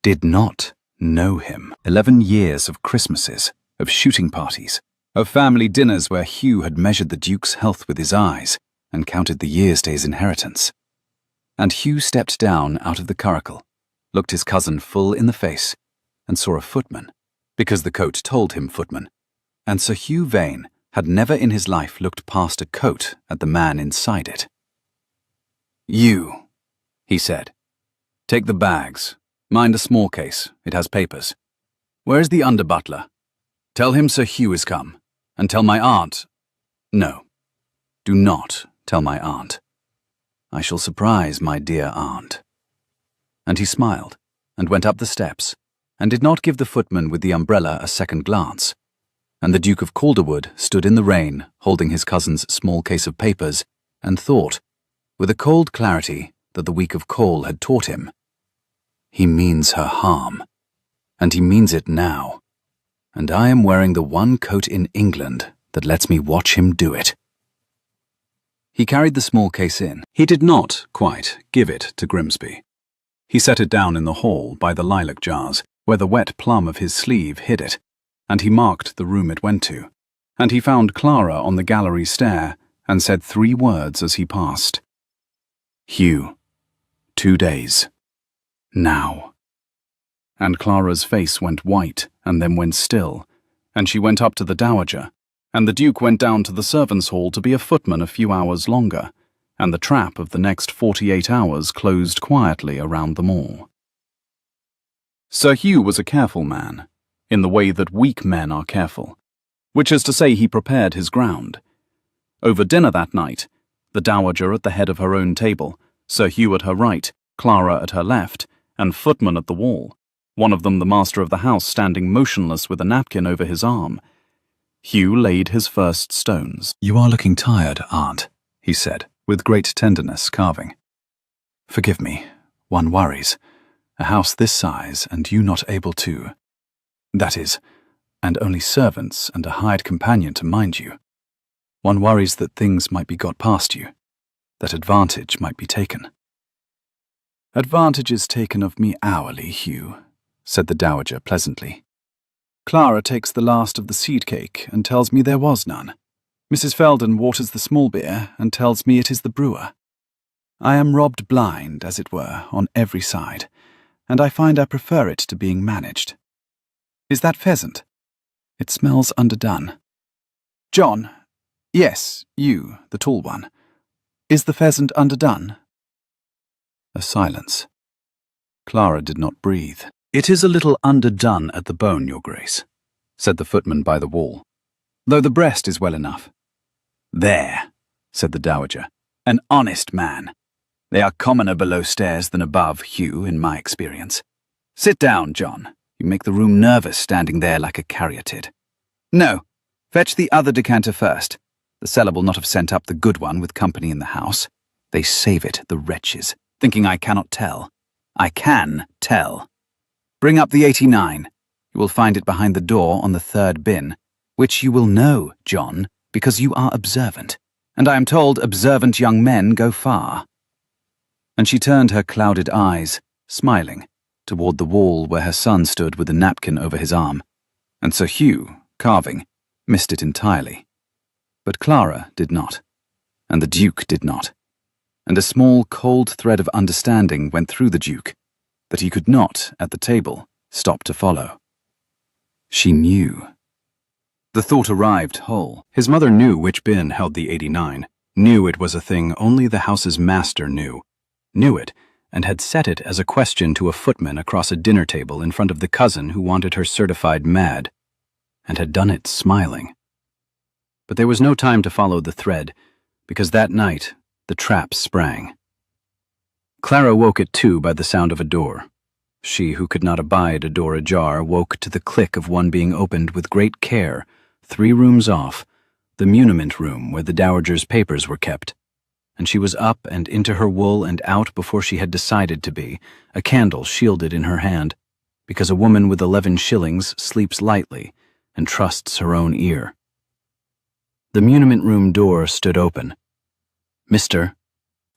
Did not know him. 11 years of Christmases, of shooting parties, of family dinners where Hugh had measured the Duke's health with his eyes and counted the years to his inheritance. And Hugh stepped down out of the curricle, looked his cousin full in the face, and saw a footman, because the coat told him footman, and Sir Hugh Vane had never in his life looked past a coat at the man inside it. "You," he said, "take the bags. Mind a small case, it has papers. Where's the under-butler? Tell him Sir Hugh is come, and tell my aunt— No, do not tell my aunt. I shall surprise my dear aunt." And he smiled, and went up the steps, and did not give the footman with the umbrella a second glance. And the Duke of Calderwood stood in the rain, holding his cousin's small case of papers, and thought, with a cold clarity that the week of coal had taught him, "He means her harm, and he means it now, and I am wearing the one coat in England that lets me watch him do it." He carried the small case in. He did not quite give it to Grimsby. He set it down in the hall by the lilac jars, where the wet plum of his sleeve hid it, and he marked the room it went to, and he found Clara on the gallery stair, and said 3 words as he passed. "Hugh, 2 days. Now." And Clara's face went white and then went still, and she went up to the dowager, and the Duke went down to the servants' hall to be a footman a few hours longer, and the trap of the next 48 hours closed quietly around them all. Sir Hugh was a careful man, in the way that weak men are careful, which is to say he prepared his ground. Over dinner that night, the dowager at the head of her own table, Sir Hugh at her right, Clara at her left, and footman at the wall, one of them the master of the house standing motionless with a napkin over his arm. Hugh laid his first stones. "You are looking tired, aunt," he said, with great tenderness, carving. "Forgive me, one worries. A house this size, and you not able to— that is, and only servants and a hired companion to mind you. One worries that things might be got past you, that advantage might be taken." "Advantage is taken of me hourly, Hugh," said the dowager pleasantly. "Clara takes the last of the seed cake and tells me there was none. Mrs. Felden waters the small beer and tells me it is the brewer. I am robbed blind, as it were, on every side, and I find I prefer it to being managed. Is that pheasant? It smells underdone. John— yes, you, the tall one. Is the pheasant underdone?" A silence. Clara did not breathe. "It is a little underdone at the bone, your grace," said the footman by the wall, "though the breast is well enough." "There," said the dowager, "an honest man. They are commoner below stairs than above, Hugh, in my experience. Sit down, John. You make the room nervous standing there like a caryatid. No, fetch the other decanter first. The cellar will not have sent up the good one with company in the house. They save it, the wretches, thinking I cannot tell. I can tell. Bring up the 89. You will find it behind the door on the 3rd bin, which you will know, John, because you are observant, and I am told observant young men go far." And she turned her clouded eyes, smiling, toward the wall where her son stood with a napkin over his arm, and Sir Hugh, carving, missed it entirely. But Clara did not, and the Duke did not, and a small cold thread of understanding went through the Duke, that he could not, at the table, stop to follow. She knew. The thought arrived whole. His mother knew which bin held the 89, knew it was a thing only the house's master knew it, and had set it as a question to a footman across a dinner table in front of the cousin who wanted her certified mad, and had done it smiling. But there was no time to follow the thread, because that night the trap sprang. Clara woke at 2 by the sound of a door. She who could not abide a door ajar woke to the click of one being opened with great care, 3 rooms off, the muniment room where the dowager's papers were kept, and she was up and into her wool and out before she had decided to be, a candle shielded in her hand, because a woman with 11 shillings sleeps lightly, and trusts her own ear. The muniment room door stood open. Mr.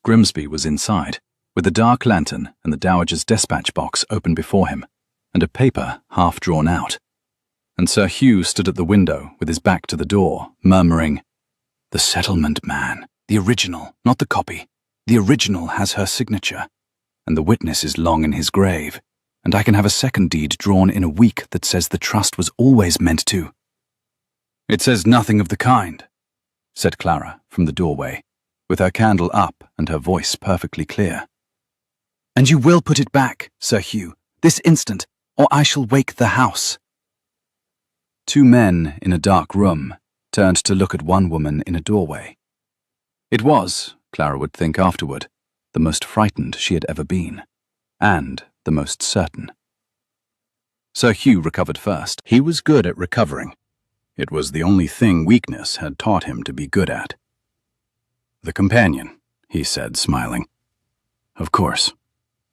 Grimsby was inside, with the dark lantern and the Dowager's dispatch box open before him, and a paper half drawn out. And Sir Hugh stood at the window with his back to the door, murmuring, "The settlement man, the original, not the copy. The original has her signature, and the witness is long in his grave, and I can have a second deed drawn in a week that says the trust was always meant to." "It says nothing of the kind," said Clara from the doorway, with her candle up and her voice perfectly clear. "And you will put it back, Sir Hugh, this instant, or I shall wake the house." Two men in a dark room turned to look at one woman in a doorway. It was, Clara would think afterward, the most frightened she had ever been, and the most certain. Sir Hugh recovered first. He was good at recovering. It was the only thing weakness had taught him to be good at. "The companion," he said, smiling. "Of course.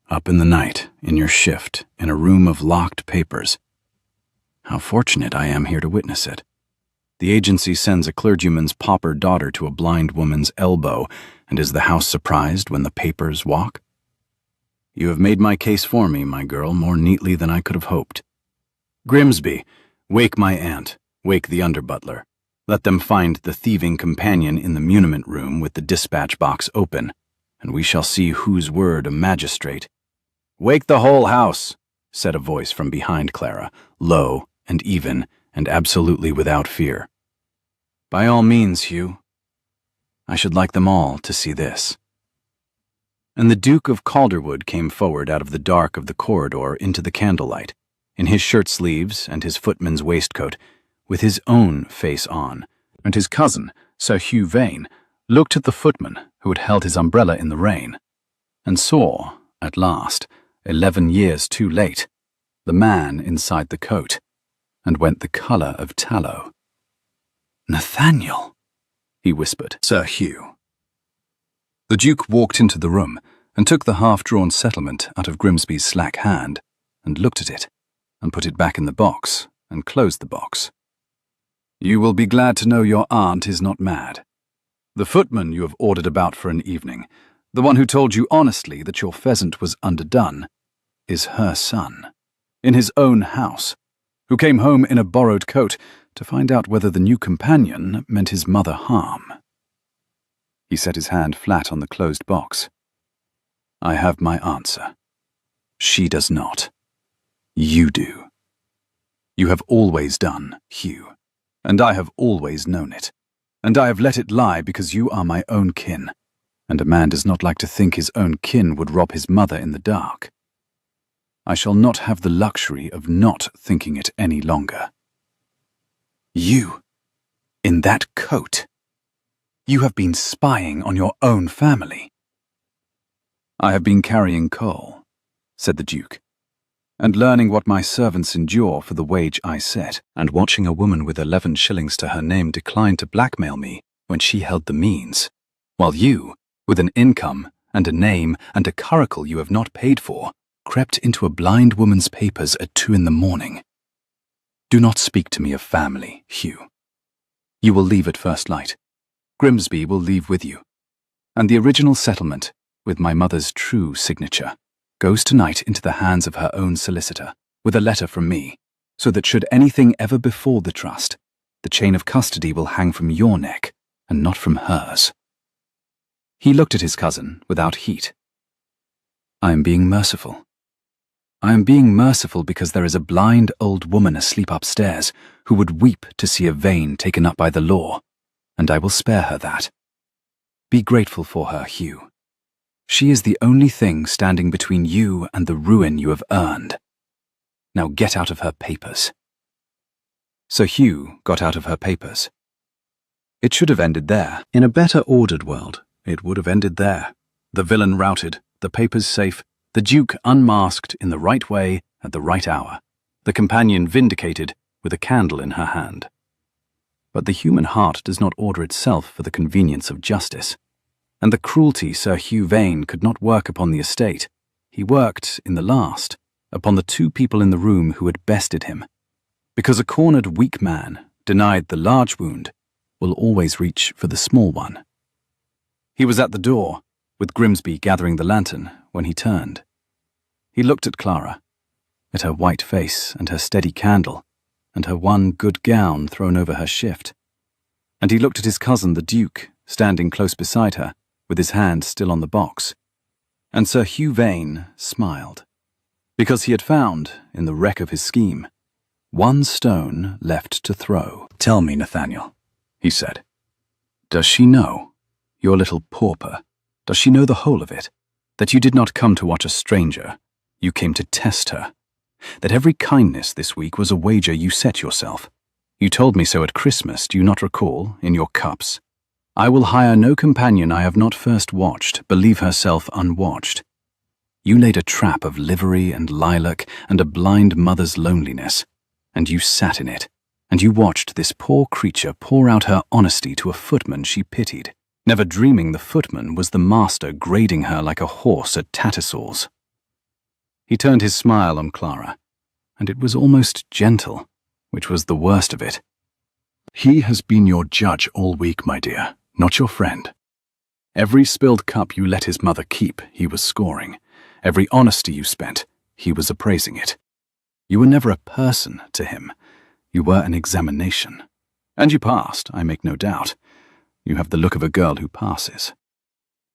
Up in the night, in your shift, in a room of locked papers. How fortunate I am here to witness it. The agency sends a clergyman's pauper daughter to a blind woman's elbow, and is the house surprised when the papers walk? You have made my case for me, my girl, more neatly than I could have hoped. Grimsby, wake my aunt, wake the under-butler. Let them find the thieving companion in the muniment room with the dispatch box open, and we shall see whose word a magistrate." "Wake the whole house," said a voice from behind Clara, low and even, and absolutely without fear. "By all means, Hugh. I should like them all to see this." And the Duke of Calderwood came forward out of the dark of the corridor into the candlelight, in his shirt-sleeves and his footman's waistcoat, with his own face on, and his cousin, Sir Hugh Vane, looked at the footman who had held his umbrella in the rain, and saw, at last, 11 years too late, the man inside the coat, and went the colour of tallow. "Nathaniel," he whispered. "Sir Hugh." The Duke walked into the room and took the half-drawn settlement out of Grimsby's slack hand, and looked at it, and put it back in the box, and closed the box. "You will be glad to know your aunt is not mad. The footman you have ordered about for an evening, the one who told you honestly that your pheasant was underdone, is her son, in his own house, who came home in a borrowed coat to find out whether the new companion meant his mother harm." He set his hand flat on the closed box. "I have my answer. She does not. You do. You have always done, Hugh, and I have always known it, and I have let it lie because you are my own kin, and a man does not like to think his own kin would rob his mother in the dark. I shall not have the luxury of not thinking it any longer. You, in that coat, you have been spying on your own family." "I have been carrying coal," said the Duke, "and learning what my servants endure for the wage I set, and watching a woman with 11 shillings to her name decline to blackmail me when she held the means, while you, with an income and a name and a curricle you have not paid for, crept into a blind woman's papers at 2 a.m. Do not speak to me of family, Hugh. You will leave at first light. Grimsby will leave with you. And the original settlement, with my mother's true signature, goes tonight into the hands of her own solicitor, with a letter from me, so that should anything ever befall the trust, the chain of custody will hang from your neck, and not from hers." He looked at his cousin without heat. "I am being merciful. I am being merciful because there is a blind old woman asleep upstairs who would weep to see a Vane taken up by the law, and I will spare her that. Be grateful for her, Hugh. She is the only thing standing between you and the ruin you have earned. Now get out of her papers." So Hugh got out of her papers. It should have ended there. In a better ordered world, it would have ended there. The villain routed, the papers safe, the Duke unmasked in the right way at the right hour, the companion vindicated with a candle in her hand. But the human heart does not order itself for the convenience of justice, and the cruelty Sir Hugh Vane could not work upon the estate. He worked, in the last, upon the 2 people in the room who had bested him. Because a cornered weak man, denied the large wound, will always reach for the small one. He was at the door, with Grimsby gathering the lantern, when he turned. He looked at Clara, at her white face and her steady candle, and her one good gown thrown over her shift. And he looked at his cousin the Duke, standing close beside her, with his hand still on the box. And Sir Hugh Vane smiled, because he had found, in the wreck of his scheme, one stone left to throw. "Tell me, Nathaniel," he said. "Does she know, your little pauper, does she know the whole of it? That you did not come to watch a stranger, you came to test her? That every kindness this week was a wager you set yourself? You told me so at Christmas, do you not recall, in your cups? I will hire no companion I have not first watched, believe herself unwatched. You laid a trap of livery and lilac and a blind mother's loneliness, and you sat in it, and you watched this poor creature pour out her honesty to a footman she pitied, never dreaming the footman was the master grading her like a horse at Tattersall's." He turned his smile on Clara, and it was almost gentle, which was the worst of it. "He has been your judge all week, my dear, not your friend. Every spilled cup you let his mother keep, he was scoring. Every honesty you spent, he was appraising it. You were never a person to him. You were an examination. And you passed, I make no doubt. You have the look of a girl who passes.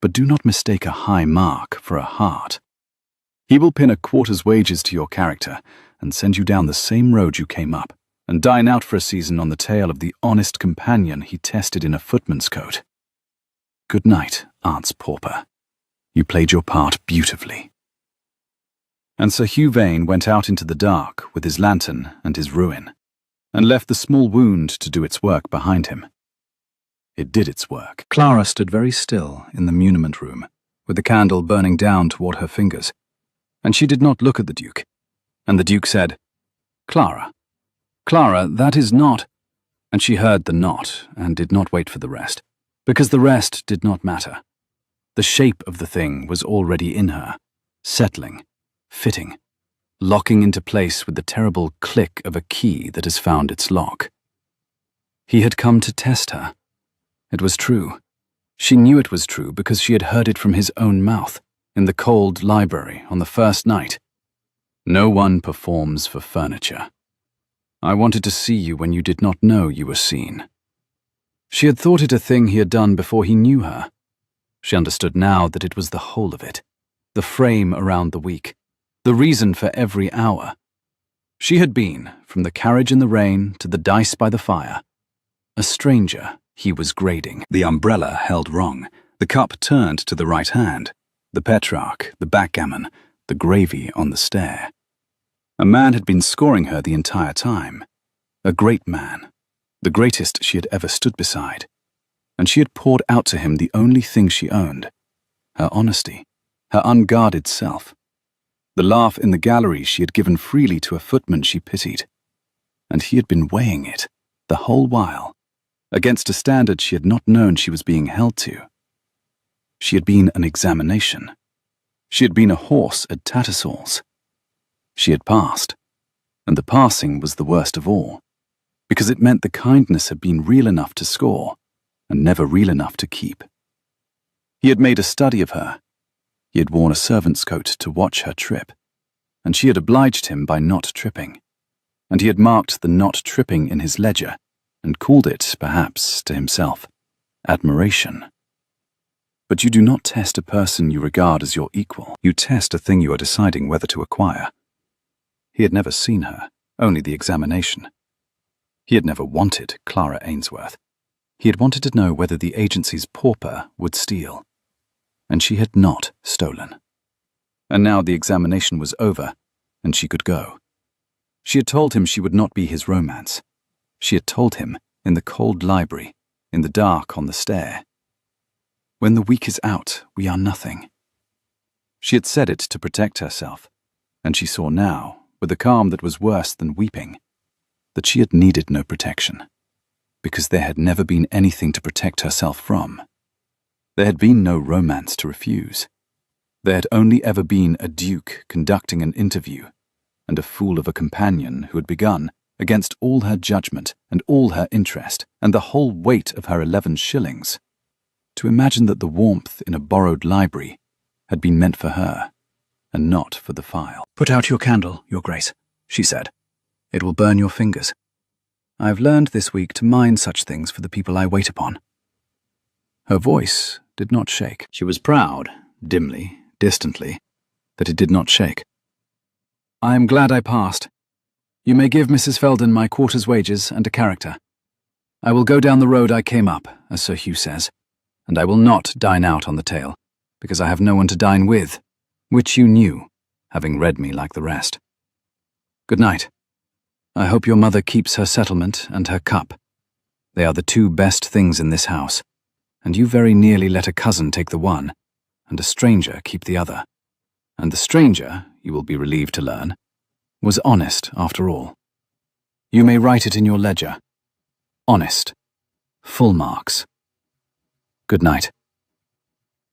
But do not mistake a high mark for a heart. He will pin a quarter's wages to your character and send you down the same road you came up, and dine out for a season on the tale of the honest companion he tested in a footman's coat. Good night, aunt's pauper. You played your part beautifully." And Sir Hugh Vane went out into the dark with his lantern and his ruin, and left the small wound to do its work behind him. It did its work. Clara stood very still in the muniment room, with the candle burning down toward her fingers, and she did not look at the Duke. And the Duke said, "Clara, Clara, that is not—" And she heard the "not," and did not wait for the rest, because the rest did not matter. The shape of the thing was already in her, settling, fitting, locking into place with the terrible click of a key that has found its lock. He had come to test her. It was true. She knew it was true because she had heard it from his own mouth, in the cold library on the first night. "No one performs for furniture. I wanted to see you when you did not know you were seen." She had thought it a thing he had done before he knew her. She understood now that it was the whole of it, the frame around the week, the reason for every hour. She had been, from the carriage in the rain to the dice by the fire, a stranger he was grading. The umbrella held wrong, the cup turned to the right hand, the Petrarch, the backgammon, the gravy on the stair. A man had been scoring her the entire time, a great man, the greatest she had ever stood beside, and she had poured out to him the only thing she owned, her honesty, her unguarded self. The laugh in the gallery she had given freely to a footman she pitied, and he had been weighing it, the whole while, against a standard she had not known she was being held to. She had been an examination. She had been a horse at Tattersall's. She had passed, and the passing was the worst of all, because it meant the kindness had been real enough to score, and never real enough to keep. He had made a study of her. He had worn a servant's coat to watch her trip, and she had obliged him by not tripping, and he had marked the not tripping in his ledger, and called it, perhaps, to himself, admiration. But you do not test a person you regard as your equal. You test a thing you are deciding whether to acquire. He had never seen her, only the examination. He had never wanted Clara Ainsworth. He had wanted to know whether the agency's pauper would steal. And she had not stolen. And now the examination was over, and she could go. She had told him she would not be his romance. She had told him, in the cold library, in the dark on the stair, "When the week is out, we are nothing." She had said it to protect herself, and she saw now, with a calm that was worse than weeping, that she had needed no protection, because there had never been anything to protect herself from. There had been no romance to refuse. There had only ever been a duke conducting an interview, and a fool of a companion who had begun, against all her judgment and all her interest and the whole weight of her 11 shillings. To imagine that the warmth in a borrowed library had been meant for her, and not for the file. "Put out your candle, Your Grace," she said. "It will burn your fingers. I have learned this week to mind such things for the people I wait upon." Her voice did not shake. She was proud, dimly, distantly, that it did not shake. "I am glad I passed. You may give Mrs. Felden my quarter's wages and a character. I will go down the road I came up, as Sir Hugh says, and I will not dine out on the tail, because I have no one to dine with, which you knew, having read me like the rest. Good night. I hope your mother keeps her settlement and her cup. They are the two best things in this house, and you very nearly let a cousin take the one, and a stranger keep the other. And the stranger, you will be relieved to learn, was honest after all. You may write it in your ledger. Honest. Full marks. Good night."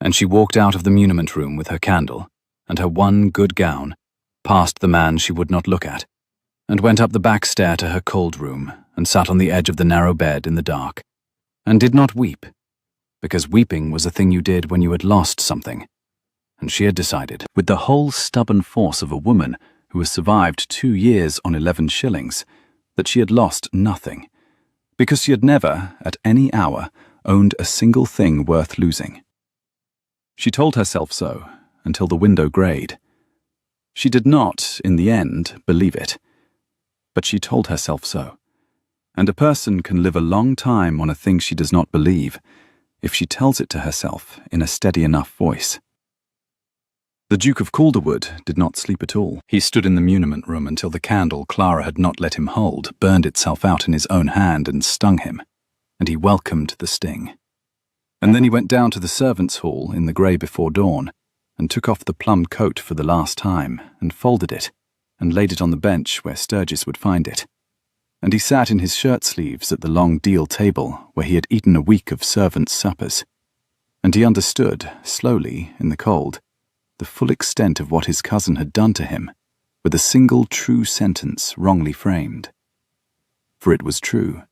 And she walked out of the muniment room with her candle and her one good gown, past the man she would not look at, and went up the back stair to her cold room and sat on the edge of the narrow bed in the dark, and did not weep, because weeping was a thing you did when you had lost something, and she had decided, with the whole stubborn force of a woman who has survived 2 years on 11 shillings, that she had lost nothing, because she had never, at any hour, owned a single thing worth losing. She told herself so, until the window greyed. She did not, in the end, believe it, but she told herself so, and a person can live a long time on a thing she does not believe, if she tells it to herself in a steady enough voice. The Duke of Calderwood did not sleep at all. He stood in the muniment room until the candle Clara had not let him hold burned itself out in his own hand and stung him, and he welcomed the sting. And then he went down to the servants' hall in the grey before dawn, and took off the plum coat for the last time, and folded it, and laid it on the bench where Sturgis would find it. And he sat in his shirt-sleeves at the long deal table where he had eaten a week of servants' suppers, and he understood, slowly, in the cold, the full extent of what his cousin had done to him, with a single true sentence wrongly framed. For it was true.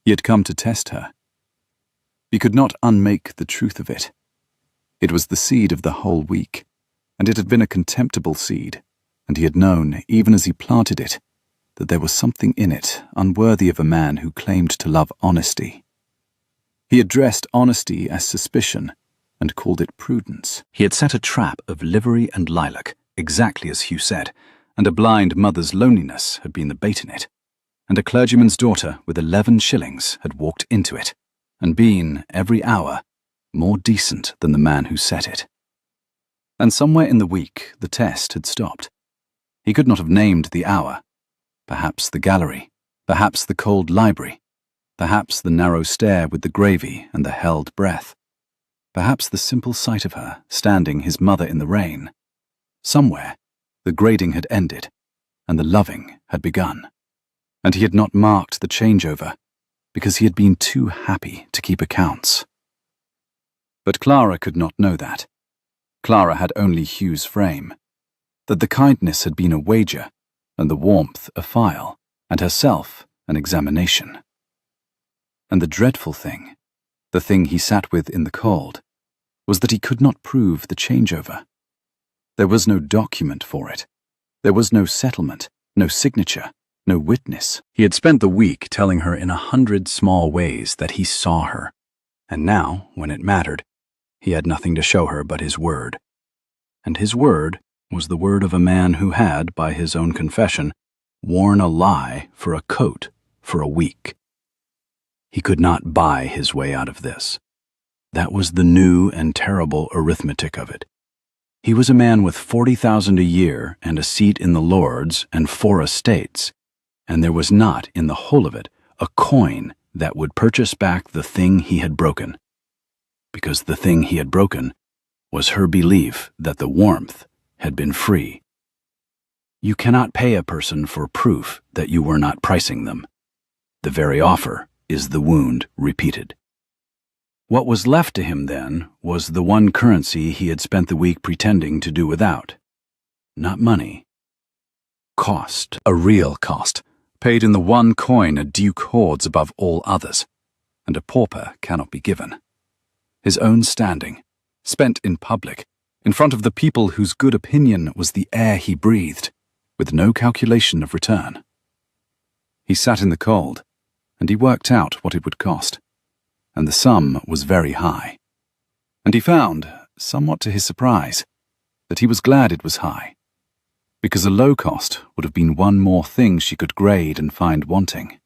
He had come to test her. He could not unmake the truth of it. It was the seed of the whole week, and it had been a contemptible seed, and he had known, even as he planted it, that there was something in it unworthy of a man who claimed to love honesty. He had dressed honesty as suspicion, and called it prudence. He had set a trap of livery and lilac, exactly as Hugh said, and a blind mother's loneliness had been the bait in it, and a clergyman's daughter with 11 shillings had walked into it, and been, every hour, more decent than the man who set it. And somewhere in the week the test had stopped. He could not have named the hour. Perhaps the gallery, perhaps the cold library, perhaps the narrow stair with the gravy and the held breath, perhaps the simple sight of her standing his mother in the rain. Somewhere the grading had ended, and the loving had begun, and he had not marked the changeover, because he had been too happy to keep accounts. But Clara could not know that. Clara had only Hugh's frame, that the kindness had been a wager, and the warmth a file, and herself an examination. And the dreadful thing, the thing he sat with in the cold, was that he could not prove the changeover. There was no document for it. There was no settlement, no signature, no witness. He had spent the week telling her in 100 small ways that he saw her, and now, when it mattered, he had nothing to show her but his word. And his word was the word of a man who had, by his own confession, worn a lie for a coat for a week. He could not buy his way out of this. That was the new and terrible arithmetic of it. He was a man with 40,000 a year and a seat in the Lords and 4 estates, and there was not in the whole of it a coin that would purchase back the thing he had broken, because the thing he had broken was her belief that the warmth had been free. You cannot pay a person for proof that you were not pricing them. The very offer is the wound repeated. What was left to him, then, was the one currency he had spent the week pretending to do without. Not money. Cost, a real cost, paid in the one coin a duke hoards above all others, and a pauper cannot be given. His own standing, spent in public, in front of the people whose good opinion was the air he breathed, with no calculation of return. He sat in the cold, and he worked out what it would cost, and the sum was very high. And he found, somewhat to his surprise, that he was glad it was high, because a low cost would have been one more thing she could grade and find wanting.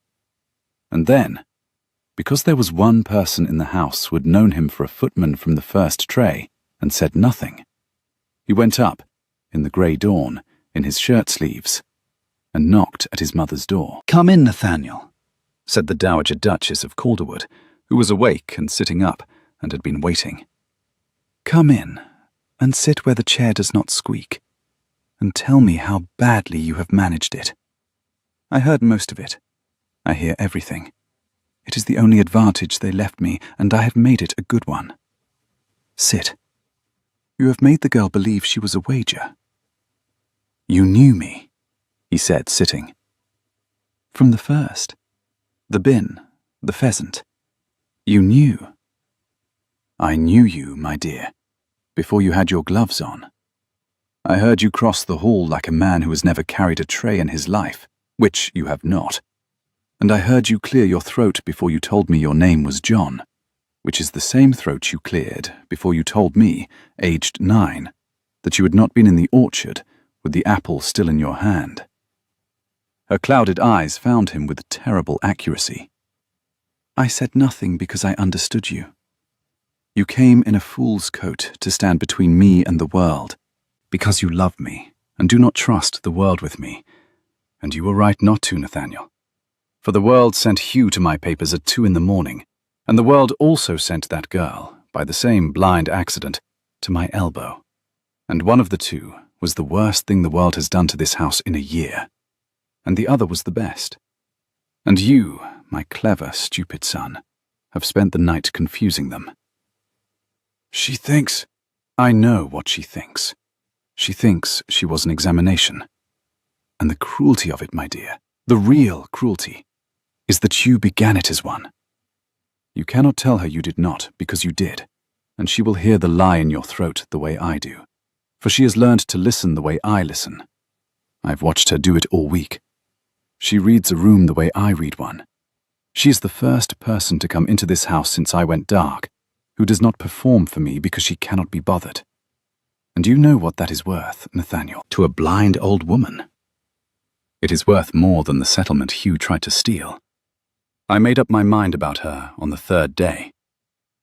And then, because there was one person in the house who had known him for a footman from the first tray and said nothing, he went up, in the grey dawn, in his shirt-sleeves, and knocked at his mother's door. "Come in, Nathaniel," said the Dowager Duchess of Calderwood, who was awake and sitting up and had been waiting. "Come in, and sit where the chair does not squeak, and tell me how badly you have managed it. I heard most of it. I hear everything. It is the only advantage they left me, and I have made it a good one. Sit. You have made the girl believe she was a wager." "You knew me," he said, sitting. "From the first. The bin, the pheasant. You knew." "I knew you, my dear, before you had your gloves on. I heard you cross the hall like a man who has never carried a tray in his life, which you have not. And I heard you clear your throat before you told me your name was John, which is the same throat you cleared before you told me, aged 9, that you had not been in the orchard with the apple still in your hand." Her clouded eyes found him with terrible accuracy. "I said nothing because I understood you. You came in a fool's coat to stand between me and the world, because you love me and do not trust the world with me. And you were right not to, Nathaniel. For the world sent Hugh to my papers at 2 in the morning, and the world also sent that girl, by the same blind accident, to my elbow. And one of the two was the worst thing the world has done to this house in a year, and the other was the best. And you, my clever, stupid son, have spent the night confusing them." "She thinks—" "I know what she thinks. She thinks she was an examination. And the cruelty of it, my dear, the real cruelty, is that you began it as one. You cannot tell her you did not, because you did, and she will hear the lie in your throat the way I do, for she has learned to listen the way I listen. I've watched her do it all week. She reads a room the way I read one. She is the first person to come into this house since I went dark, who does not perform for me because she cannot be bothered. And you know what that is worth, Nathaniel, to a blind old woman. It is worth more than the settlement Hugh tried to steal. I made up my mind about her on the 3rd day.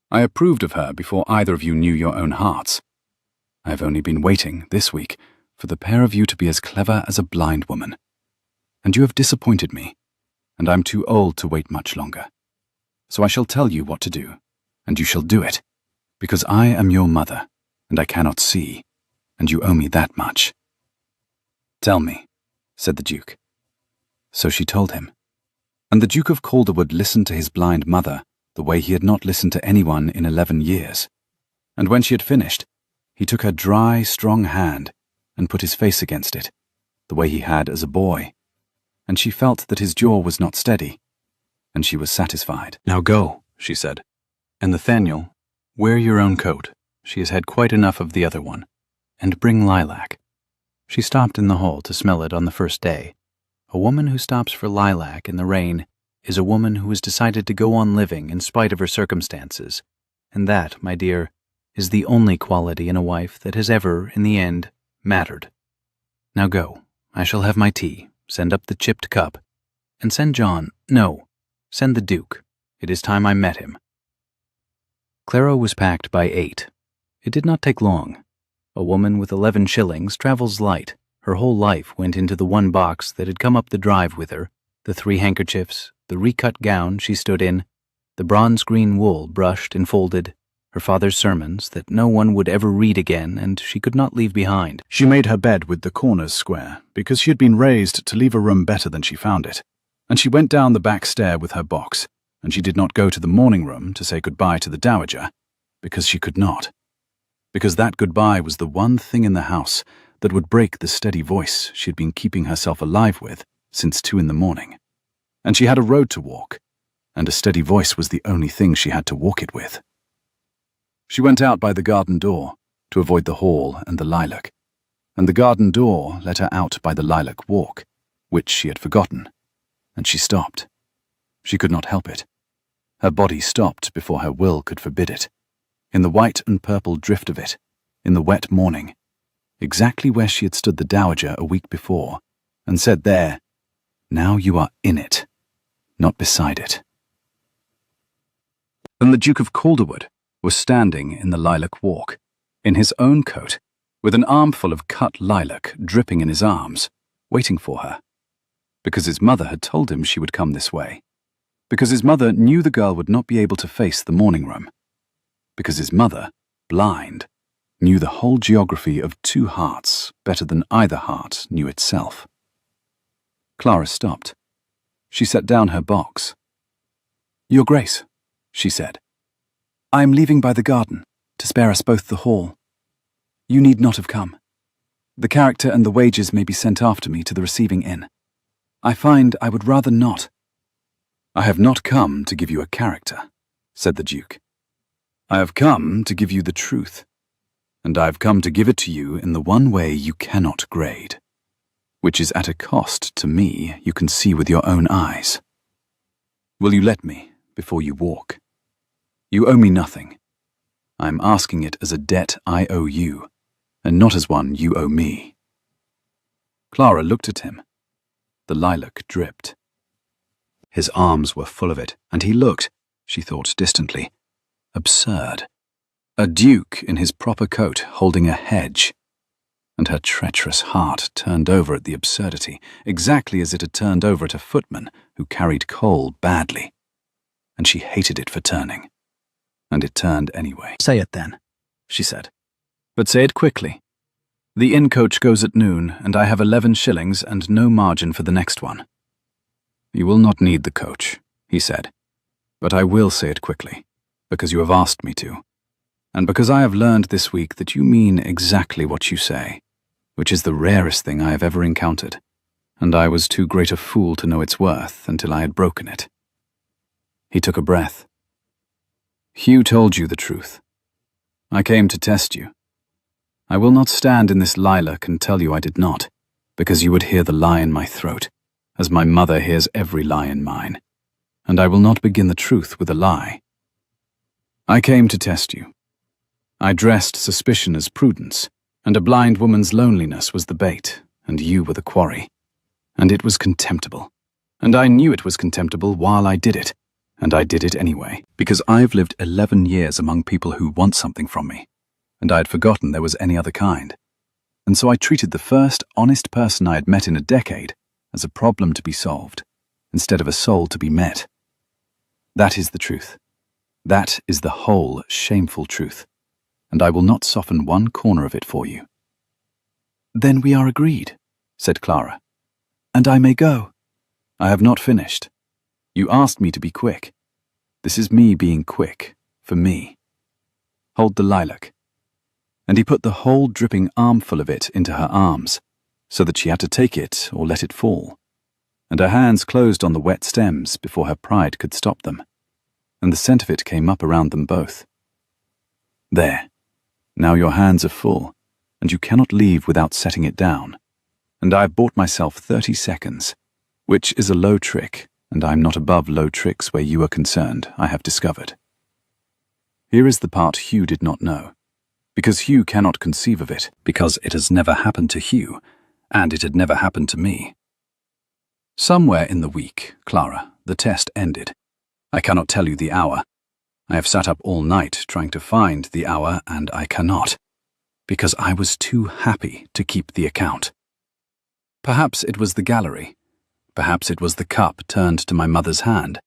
I approved of her before either of you knew your own hearts. I have only been waiting, this week, for the pair of you to be as clever as a blind woman. And you have disappointed me, and I'm too old to wait much longer. So I shall tell you what to do, and you shall do it, because I am your mother, and I cannot see, and you owe me that much." "Tell me," said the Duke. So she told him, and the Duke of Calderwood listened to his blind mother the way he had not listened to anyone in 11 years. And when she had finished, he took her dry, strong hand and put his face against it, the way he had as a boy, and she felt that his jaw was not steady, and she was satisfied. "Now go," she said, "and Nathaniel, wear your own coat. She has had quite enough of the other one. And bring lilac." She stopped in the hall to smell it on the first day. A woman who stops for lilac in the rain is a woman who has decided to go on living in spite of her circumstances, and that, my dear, is the only quality in a wife that has ever, in the end, mattered. Now go. I shall have my tea. Send up the chipped cup. And send send the Duke. It is time I met him." Clara was packed by 8. It did not take long. A woman with 11 shillings travels light. Her whole life went into the one box that had come up the drive with her, the 3 handkerchiefs, the recut gown she stood in, the bronze-green wool brushed and folded, her father's sermons that no one would ever read again and she could not leave behind. She made her bed with the corners square, because she had been raised to leave a room better than she found it, and she went down the back stair with her box, and she did not go to the morning room to say goodbye to the Dowager, because she could not. Because that goodbye was the one thing in the house that would break the steady voice she had been keeping herself alive with since 2 in the morning, and she had a road to walk, and a steady voice was the only thing she had to walk it with. She went out by the garden door to avoid the hall and the lilac, and the garden door let her out by the lilac walk, which she had forgotten, and she stopped. She could not help it. Her body stopped before her will could forbid it, in the white and purple drift of it, in the wet morning, exactly where she had stood the dowager a week before, and said there, "Now you are in it, not beside it." And the Duke of Calderwood was standing in the lilac walk, in his own coat, with an armful of cut lilac dripping in his arms, waiting for her, because his mother had told him she would come this way, because his mother knew the girl would not be able to face the morning room, because his mother, blind, knew the whole geography of 2 hearts better than either heart knew itself. Clara stopped. She set down her box. "Your Grace," she said, "I am leaving by the garden to spare us both the hall. You need not have come. The character and the wages may be sent after me to the receiving inn. I find I would rather not." "I have not come to give you a character," said the Duke. "I have come to give you the truth, and I have come to give it to you in the one way you cannot grade, which is at a cost to me you can see with your own eyes. Will you let me before you walk? You owe me nothing. I am asking it as a debt I owe you, and not as one you owe me." Clara looked at him. The lilac dripped. His arms were full of it, and he looked, she thought distantly, absurd. A duke in his proper coat holding a hedge, and her treacherous heart turned over at the absurdity, exactly as it had turned over at a footman who carried coal badly, and she hated it for turning. And it turned anyway. "Say it then," she said. "But say it quickly. The inn coach goes at noon, and I have 11 shillings and no margin for the next one." "You will not need the coach," he said, "but I will say it quickly, because you have asked me to, and because I have learned this week that you mean exactly what you say, which is the rarest thing I have ever encountered, and I was too great a fool to know its worth until I had broken it." He took a breath. "Hugh told you the truth. I came to test you. I will not stand in this lilac and tell you I did not, because you would hear the lie in my throat, as my mother hears every lie in mine, and I will not begin the truth with a lie. I came to test you. I dressed suspicion as prudence, and a blind woman's loneliness was the bait, and you were the quarry. And it was contemptible, and I knew it was contemptible while I did it, and I did it anyway, because I've lived 11 years among people who want something from me, and I had forgotten there was any other kind. And so I treated the first honest person I had met in a decade as a problem to be solved, instead of a soul to be met. That is the truth. That is the whole shameful truth, and I will not soften one corner of it for you." "Then we are agreed," said Clara, "and I may go." "I have not finished. You asked me to be quick. This is me being quick, for me. Hold the lilac." And he put the whole dripping armful of it into her arms, so that she had to take it or let it fall, and her hands closed on the wet stems before her pride could stop them, and the scent of it came up around them both. "There, now your hands are full, and you cannot leave without setting it down, and I have bought myself 30 seconds, which is a low trick, and I am not above low tricks where you are concerned, I have discovered. Here is the part Hugh did not know, because Hugh cannot conceive of it, because it has never happened to Hugh, and it had never happened to me. Somewhere in the week, Clara, the test ended. I cannot tell you the hour. I have sat up all night trying to find the hour, and I cannot, because I was too happy to keep the account. Perhaps it was the gallery. Perhaps it was the cup turned to my mother's hand.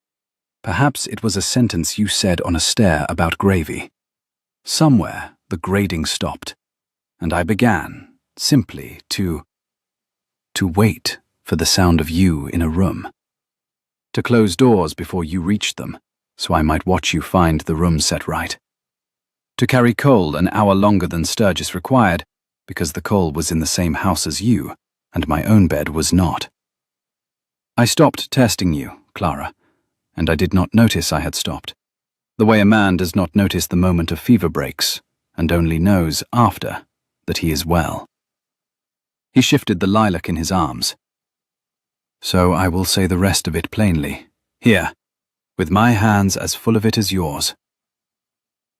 Perhaps it was a sentence you said on a stair about gravy. Somewhere the grading stopped, and I began, simply, to wait for the sound of you in a room. To close doors before you reached them, so I might watch you find the room set right. To carry coal an hour longer than Sturgis required, because the coal was in the same house as you, and my own bed was not. I stopped testing you, Clara, and I did not notice I had stopped. The way a man does not notice the moment a fever breaks, and only knows after that he is well. He shifted the lilac in his arms. So I will say the rest of it plainly, here, with my hands as full of it as yours.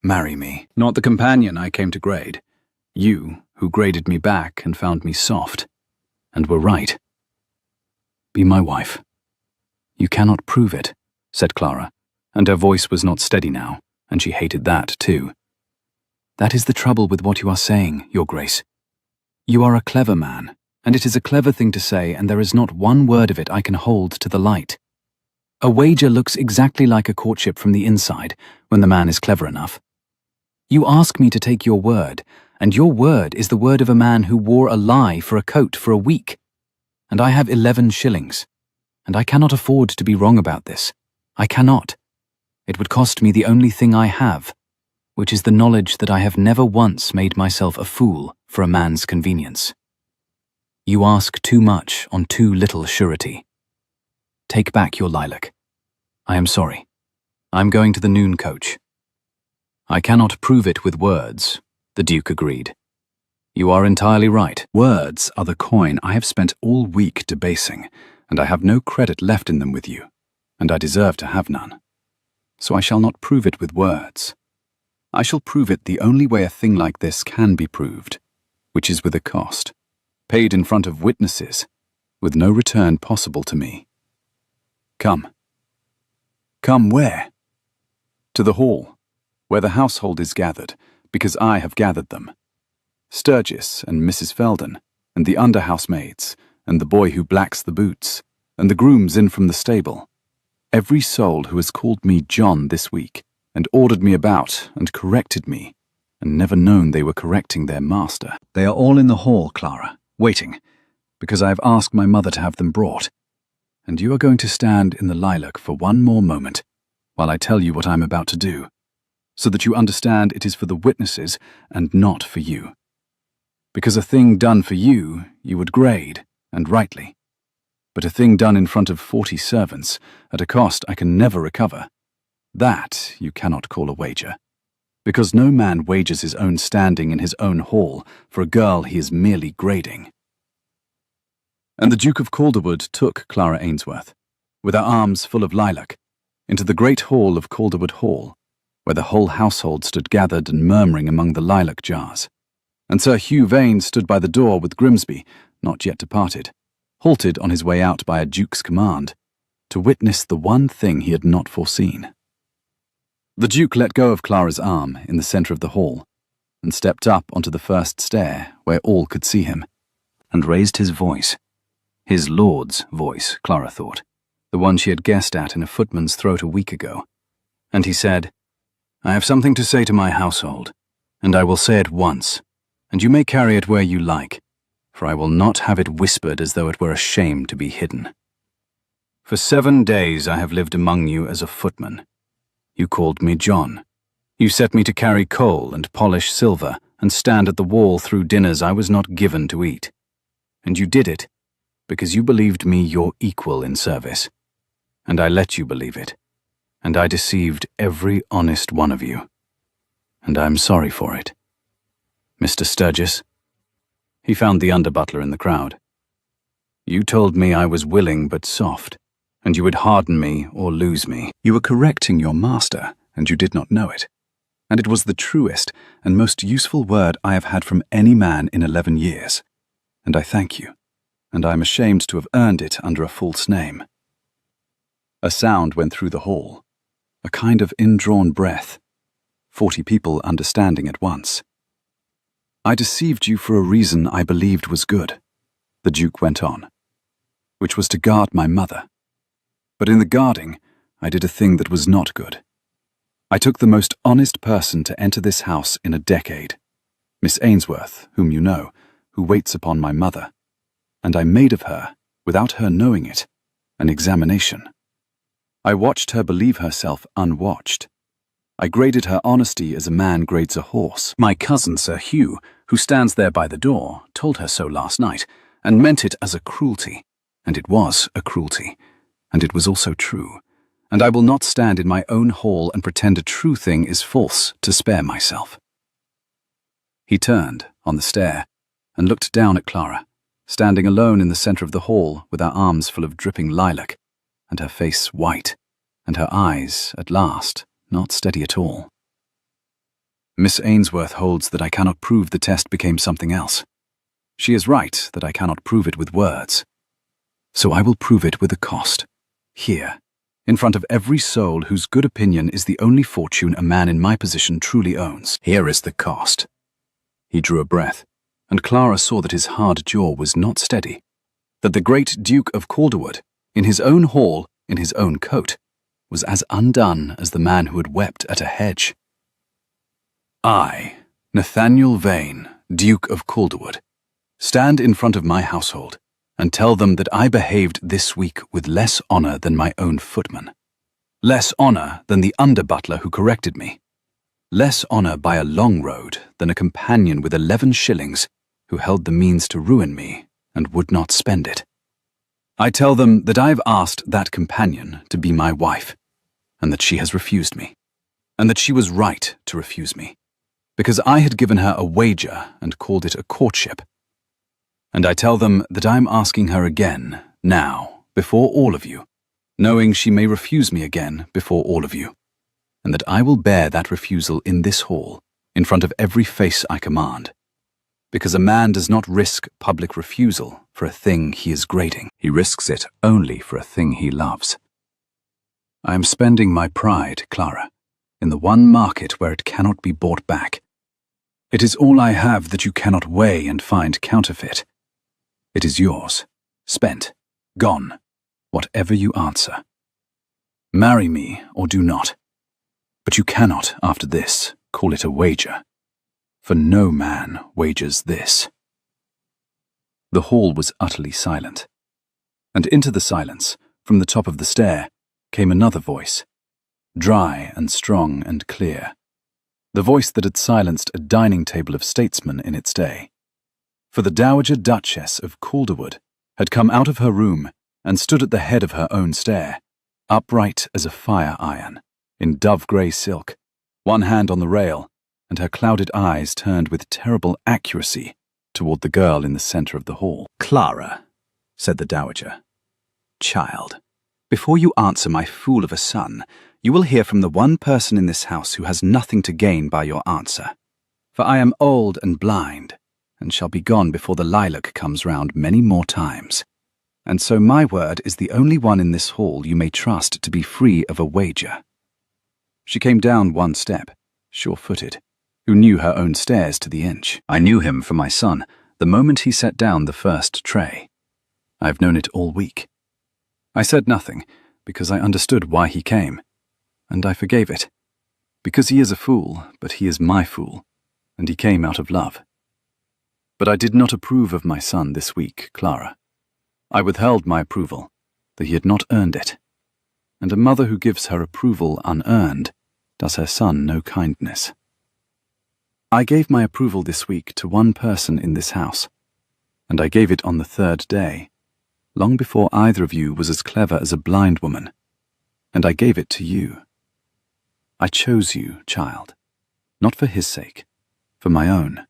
Marry me, not the companion I came to grade. You, who graded me back and found me soft, and were right. Be my wife. You cannot prove it, said Clara, and her voice was not steady now, and she hated that too. That is the trouble with what you are saying, Your Grace. You are a clever man, and it is a clever thing to say, and there is not one word of it I can hold to the light. A wager looks exactly like a courtship from the inside, when the man is clever enough. You ask me to take your word, and your word is the word of a man who wore a lie for a coat for a week. And I have 11 shillings, and I cannot afford to be wrong about this. I cannot. It would cost me the only thing I have, which is the knowledge that I have never once made myself a fool for a man's convenience. You ask too much on too little surety. Take back your lilac. I am sorry. I'm going to the noon coach. I cannot prove it with words, the Duke agreed. You are entirely right. Words are the coin I have spent all week debasing, and I have no credit left in them with you, and I deserve to have none. So I shall not prove it with words. I shall prove it the only way a thing like this can be proved, which is with a cost, paid in front of witnesses, with no return possible to me. Come. Come where? To the hall, where the household is gathered, because I have gathered them. Sturgis and Mrs. Felden, and the under-housemaids, and the boy who blacks the boots, and the grooms in from the stable. Every soul who has called me John this week, and ordered me about, and corrected me, and never known they were correcting their master. They are all in the hall, Clara, waiting, because I have asked my mother to have them brought. And you are going to stand in the lilac for one more moment, while I tell you what I am about to do, so that you understand it is for the witnesses and not for you. Because a thing done for you, you would grade, and rightly. But a thing done in front of 40 servants, at a cost I can never recover, that you cannot call a wager. Because no man wagers his own standing in his own hall for a girl he is merely grading. And the Duke of Calderwood took Clara Ainsworth, with her arms full of lilac, into the great hall of Calderwood Hall, where the whole household stood gathered and murmuring among the lilac jars. And Sir Hugh Vane stood by the door with Grimsby, not yet departed, halted on his way out by a duke's command, to witness the one thing he had not foreseen. The Duke let go of Clara's arm in the centre of the hall, and stepped up onto the first stair where all could see him, and raised his voice. His lord's voice, Clara thought, the one she had guessed at in a footman's throat a week ago. And he said, I have something to say to my household, and I will say it once, and you may carry it where you like, for I will not have it whispered as though it were a shame to be hidden. For 7 days I have lived among you as a footman. You called me John. You set me to carry coal and polish silver and stand at the wall through dinners I was not given to eat. And you did it because you believed me your equal in service. And I let you believe it. And I deceived every honest one of you. And I am sorry for it. Mr. Sturgis. He found the under-butler in the crowd. You told me I was willing but soft, and you would harden me or lose me. You were correcting your master, and you did not know it. And it was the truest and most useful word I have had from any man in 11 years. And I thank you, and I am ashamed to have earned it under a false name. A sound went through the hall, a kind of indrawn breath, 40 people understanding at once. I deceived you for a reason I believed was good, the Duke went on, which was to guard my mother. But in the guarding, I did a thing that was not good. I took the most honest person to enter this house in a decade, Miss Ainsworth, whom you know, who waits upon my mother, and I made of her, without her knowing it, an examination. I watched her believe herself unwatched. I graded her honesty as a man grades a horse. My cousin Sir Hugh, who stands there by the door, told her so last night, and meant it as a cruelty. and it was a cruelty, and it was also true, and I will not stand in my own hall and pretend a true thing is false to spare myself." He turned on the stair and looked down at Clara, standing alone in the center of the hall with her arms full of dripping lilac, and her face white, and her eyes, at last, not steady at all. "Miss Ainsworth holds that I cannot prove the test became something else. She is right that I cannot prove it with words. So I will prove it with a cost, here, in front of every soul whose good opinion is the only fortune a man in my position truly owns. Here is the cost." He drew a breath, and Clara saw that his hard jaw was not steady, that the great Duke of Calderwood, in his own hall, in his own coat, was as undone as the man who had wept at a hedge. "I, Nathaniel Vane, Duke of Calderwood, stand in front of my household and tell them that I behaved this week with less honor than my own footman, less honor than the under-butler who corrected me, less honor by a long road than a companion with 11 shillings who held the means to ruin me and would not spend it. I tell them that I've asked that companion to be my wife, and that she has refused me, and that she was right to refuse me, because I had given her a wager and called it a courtship. And I tell them that I'm asking her again, now, before all of you, knowing she may refuse me again before all of you, and that I will bear that refusal in this hall, in front of every face I command, because a man does not risk public refusal for a thing he is grading. He risks it only for a thing he loves. I am spending my pride, Clara, in the one market where it cannot be bought back. It is all I have that you cannot weigh and find counterfeit. It is yours, spent, gone, whatever you answer. Marry me or do not. But you cannot, after this, call it a wager, for no man wagers this." The hall was utterly silent, and into the silence, from the top of the stair, came another voice, dry and strong and clear, the voice that had silenced a dining table of statesmen in its day. For the Dowager Duchess of Calderwood had come out of her room and stood at the head of her own stair, upright as a fire iron, in dove-grey silk, one hand on the rail, and her clouded eyes turned with terrible accuracy toward the girl in the center of the hall. "Clara," said the Dowager, "child, before you answer my fool of a son, you will hear from the one person in this house who has nothing to gain by your answer. For I am old and blind, and shall be gone before the lilac comes round many more times. And so my word is the only one in this hall you may trust to be free of a wager." She came down one step, sure-footed, who knew her own stairs to the inch. I knew him for my son the moment he set down the first tray. I have known it all week. I said nothing, because I understood why he came, and I forgave it, because he is a fool, but he is my fool, and he came out of love. But I did not approve of my son this week, Clara. I withheld my approval, that he had not earned it. And a mother who gives her approval unearned does her son no kindness. I gave my approval this week to one person in this house, and I gave it on the 3rd day, long before either of you was as clever as a blind woman, and I gave it to you. I chose you, child, not for his sake, for my own,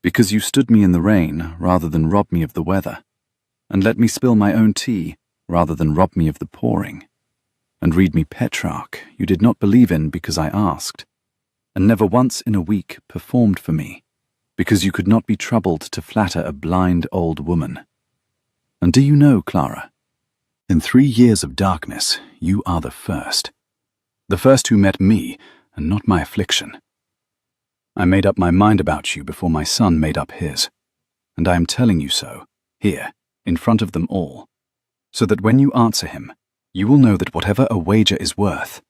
because you stood me in the rain rather than rob me of the weather, and let me spill my own tea rather than rob me of the pouring, and read me Petrarch you did not believe in because I asked, and never once in a week performed for me, because you could not be troubled to flatter a blind old woman. And do you know, Clara, in 3 years of darkness you are the first who met me and not my affliction. I made up my mind about you before my son made up his, and I am telling you so, here, in front of them all, so that when you answer him, you will know that whatever a wager is worth,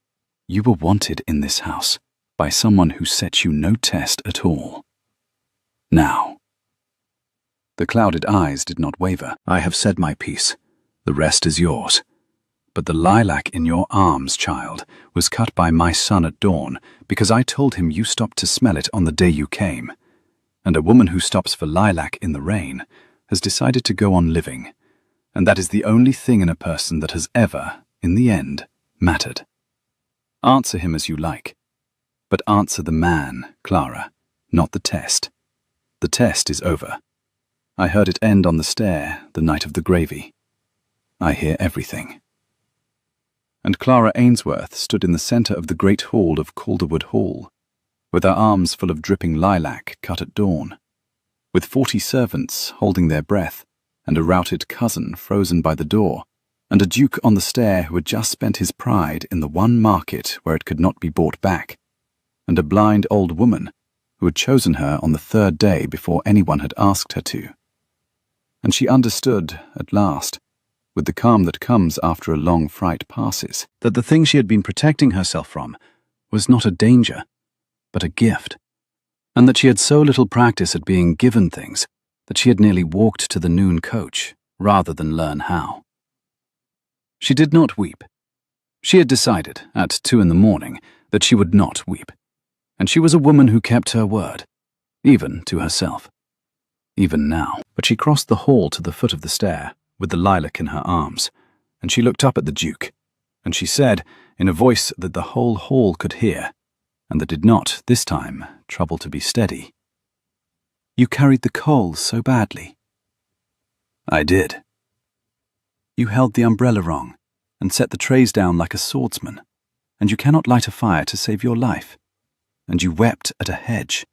you were wanted in this house by someone who set you no test at all. Now." The clouded eyes did not waver. "I have said my piece. The rest is yours. But the lilac in your arms, child, was cut by my son at dawn because I told him you stopped to smell it on the day you came. And a woman who stops for lilac in the rain has decided to go on living, and that is the only thing in a person that has ever, in the end, mattered. Answer him as you like, but answer the man, Clara, not the test. The test is over. I heard it end on the stair the night of the gravy. I hear everything. And Clara Ainsworth stood in the centre of the great hall of Calderwood Hall, with her arms full of dripping lilac cut at dawn, with 40 servants holding their breath, and a routed cousin frozen by the door, and a duke on the stair who had just spent his pride in the one market where it could not be bought back, and a blind old woman who had chosen her on the 3rd day before anyone had asked her to. And she understood, at last, with the calm that comes after a long fright passes, that the thing she had been protecting herself from was not a danger, but a gift, and that she had so little practice at being given things that she had nearly walked to the noon coach rather than learn how. She did not weep. She had decided, at 2 a.m, that she would not weep, and she was a woman who kept her word, even to herself. Even now. But she crossed the hall to the foot of the stair, with the lilac in her arms, and she looked up at the Duke, and she said, in a voice that the whole hall could hear, and that did not, this time, trouble to be steady, "You carried the coals so badly." "I did." "You held the umbrella wrong, and set the trays down like a swordsman, and you cannot light a fire to save your life, and you wept at a hedge,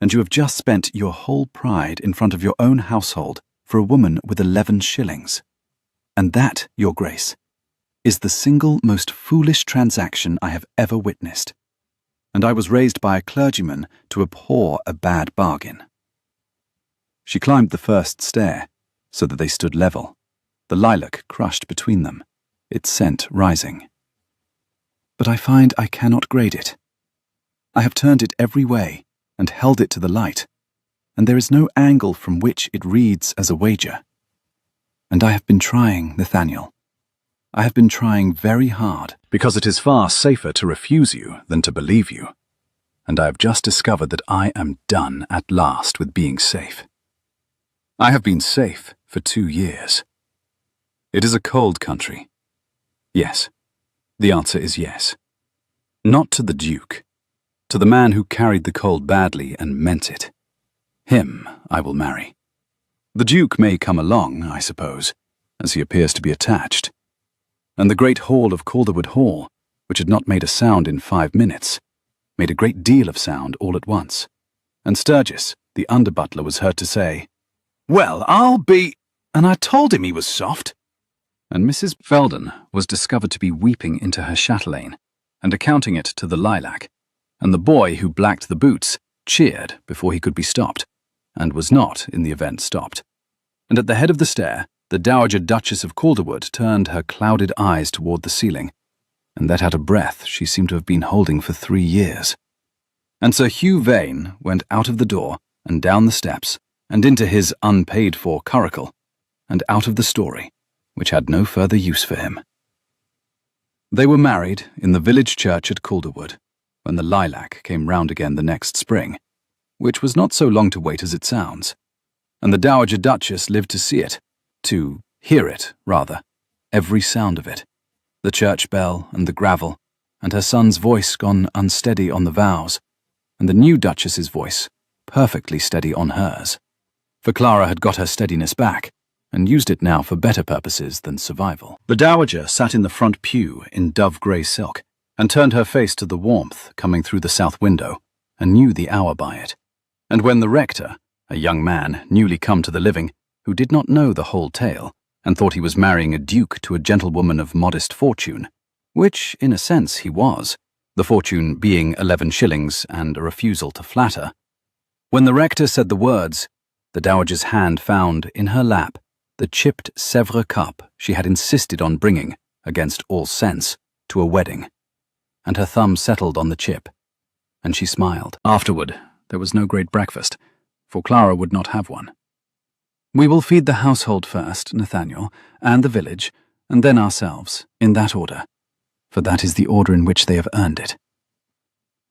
and you have just spent your whole pride in front of your own household for a woman with 11 shillings. And that, Your Grace, is the single most foolish transaction I have ever witnessed. And I was raised by a clergyman to abhor a bad bargain." She climbed the first stair, so that they stood level, the lilac crushed between them, its scent rising. "But I find I cannot grade it. I have turned it every way, and held it to the light, and there is no angle from which it reads as a wager. And I have been trying, Nathaniel. I have been trying very hard, because it is far safer to refuse you than to believe you. And I have just discovered that I am done at last with being safe. I have been safe for 2 years. It is a cold country. Yes. The answer is yes. Not to the Duke. To the man who carried the cold badly and meant it. Him I will marry. The Duke may come along, I suppose, as he appears to be attached. And the great hall of Calderwood Hall, which had not made a sound in 5 minutes, made a great deal of sound all at once. And Sturgis, the under-butler, was heard to say, "Well, I'll be—" "And I told him he was soft." And Mrs. Felden was discovered to be weeping into her chatelaine, and accounting it to the lilac, and the boy who blacked the boots cheered before he could be stopped, and was not, in the event, stopped. And at the head of the stair, the Dowager Duchess of Calderwood turned her clouded eyes toward the ceiling, and let out a breath she seemed to have been holding for 3 years. And Sir Hugh Vane went out of the door, and down the steps, and into his unpaid-for curricle, and out of the story, which had no further use for him. They were married in the village church at Calderwood, when the lilac came round again the next spring, which was not so long to wait as it sounds, and the Dowager Duchess lived to see it, to hear it, rather, every sound of it, the church bell and the gravel, and her son's voice gone unsteady on the vows, and the new Duchess's voice perfectly steady on hers. For Clara had got her steadiness back, and used it now for better purposes than survival. The Dowager sat in the front pew in dove-grey silk, and turned her face to the warmth coming through the south window, and knew the hour by it. And when the rector, a young man newly come to the living, who did not know the whole tale, and thought he was marrying a duke to a gentlewoman of modest fortune, which, in a sense, he was, the fortune being 11 shillings and a refusal to flatter, when the rector said the words, the Dowager's hand found, in her lap, the chipped Sèvres cup she had insisted on bringing, against all sense, to a wedding, and her thumb settled on the chip, and she smiled. Afterward, there was no great breakfast, for Clara would not have one. "We will feed the household first, Nathaniel, and the village, and then ourselves, in that order, for that is the order in which they have earned it."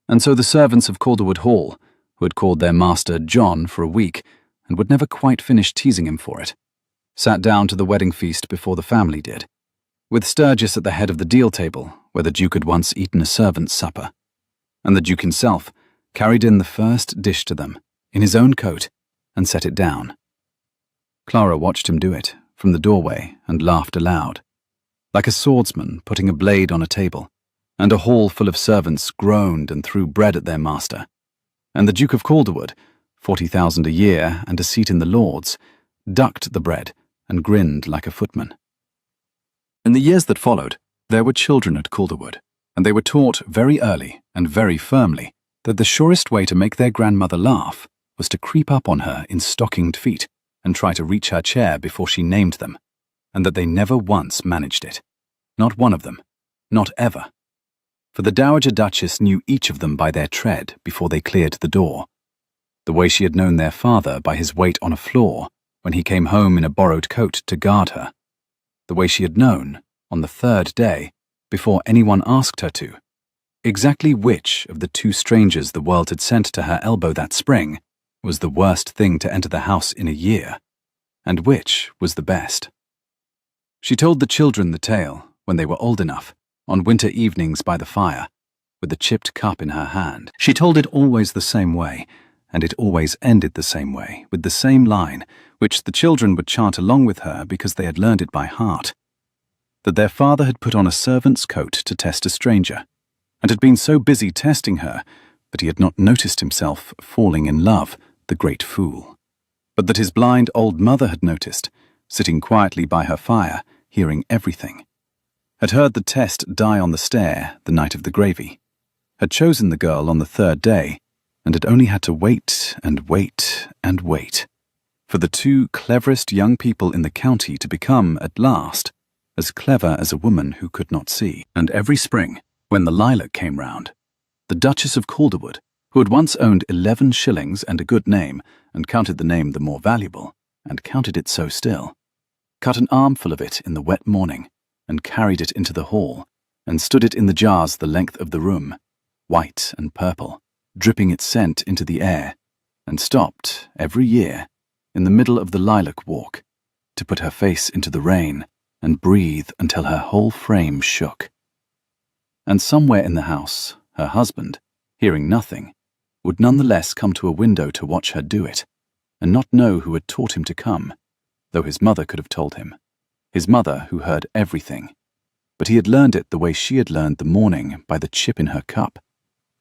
And so the servants of Calderwood Hall, who had called their master John for a week, and would never quite finish teasing him for it, sat down to the wedding feast before the family did, with Sturgis at the head of the deal table where the Duke had once eaten a servant's supper, and the Duke himself carried in the first dish to them, in his own coat, and set it down. Clara watched him do it from the doorway and laughed aloud, like a swordsman putting a blade on a table, and a hall full of servants groaned and threw bread at their master, and the Duke of Calderwood, 40,000 a year and a seat in the Lords, ducked the bread and grinned like a footman. In the years that followed, there were children at Calderwood, and they were taught very early and very firmly that the surest way to make their grandmother laugh was to creep up on her in stockinged feet and try to reach her chair before she named them, and that they never once managed it. Not one of them. Not ever. For the Dowager Duchess knew each of them by their tread before they cleared the door, the way she had known their father by his weight on a floor when he came home in a borrowed coat to guard her, the way she had known, on the third day, before anyone asked her to, exactly which of the two strangers the world had sent to her elbow that spring was the worst thing to enter the house in a year, and which was the best. She told the children the tale, when they were old enough, on winter evenings by the fire, with the chipped cup in her hand. She told it always the same way, and it always ended the same way, with the same line, which the children would chant along with her because they had learned it by heart, that their father had put on a servant's coat to test a stranger, and had been so busy testing her that he had not noticed himself falling in love, the great fool, but that his blind old mother had noticed, sitting quietly by her fire, hearing everything, had heard the test die on the stair the night of the gravy, had chosen the girl on the third day, and had only had to wait and wait and wait for the two cleverest young people in the county to become, at last, as clever as a woman who could not see. And every spring, when the lilac came round, the Duchess of Calderwood, who had once owned 11 shillings and a good name, and counted the name the more valuable, and counted it so still, cut an armful of it in the wet morning, and carried it into the hall, and stood it in the jars the length of the room, white and purple, dripping its scent into the air, and stopped, every year, in the middle of the lilac walk, to put her face into the rain and breathe until her whole frame shook. And somewhere in the house, her husband, hearing nothing, would none the less come to a window to watch her do it, and not know who had taught him to come, though his mother could have told him, his mother who heard everything, but he had learned it the way she had learned the morning by the chip in her cup,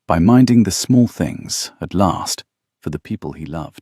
by minding the small things, at last, for the people he loved.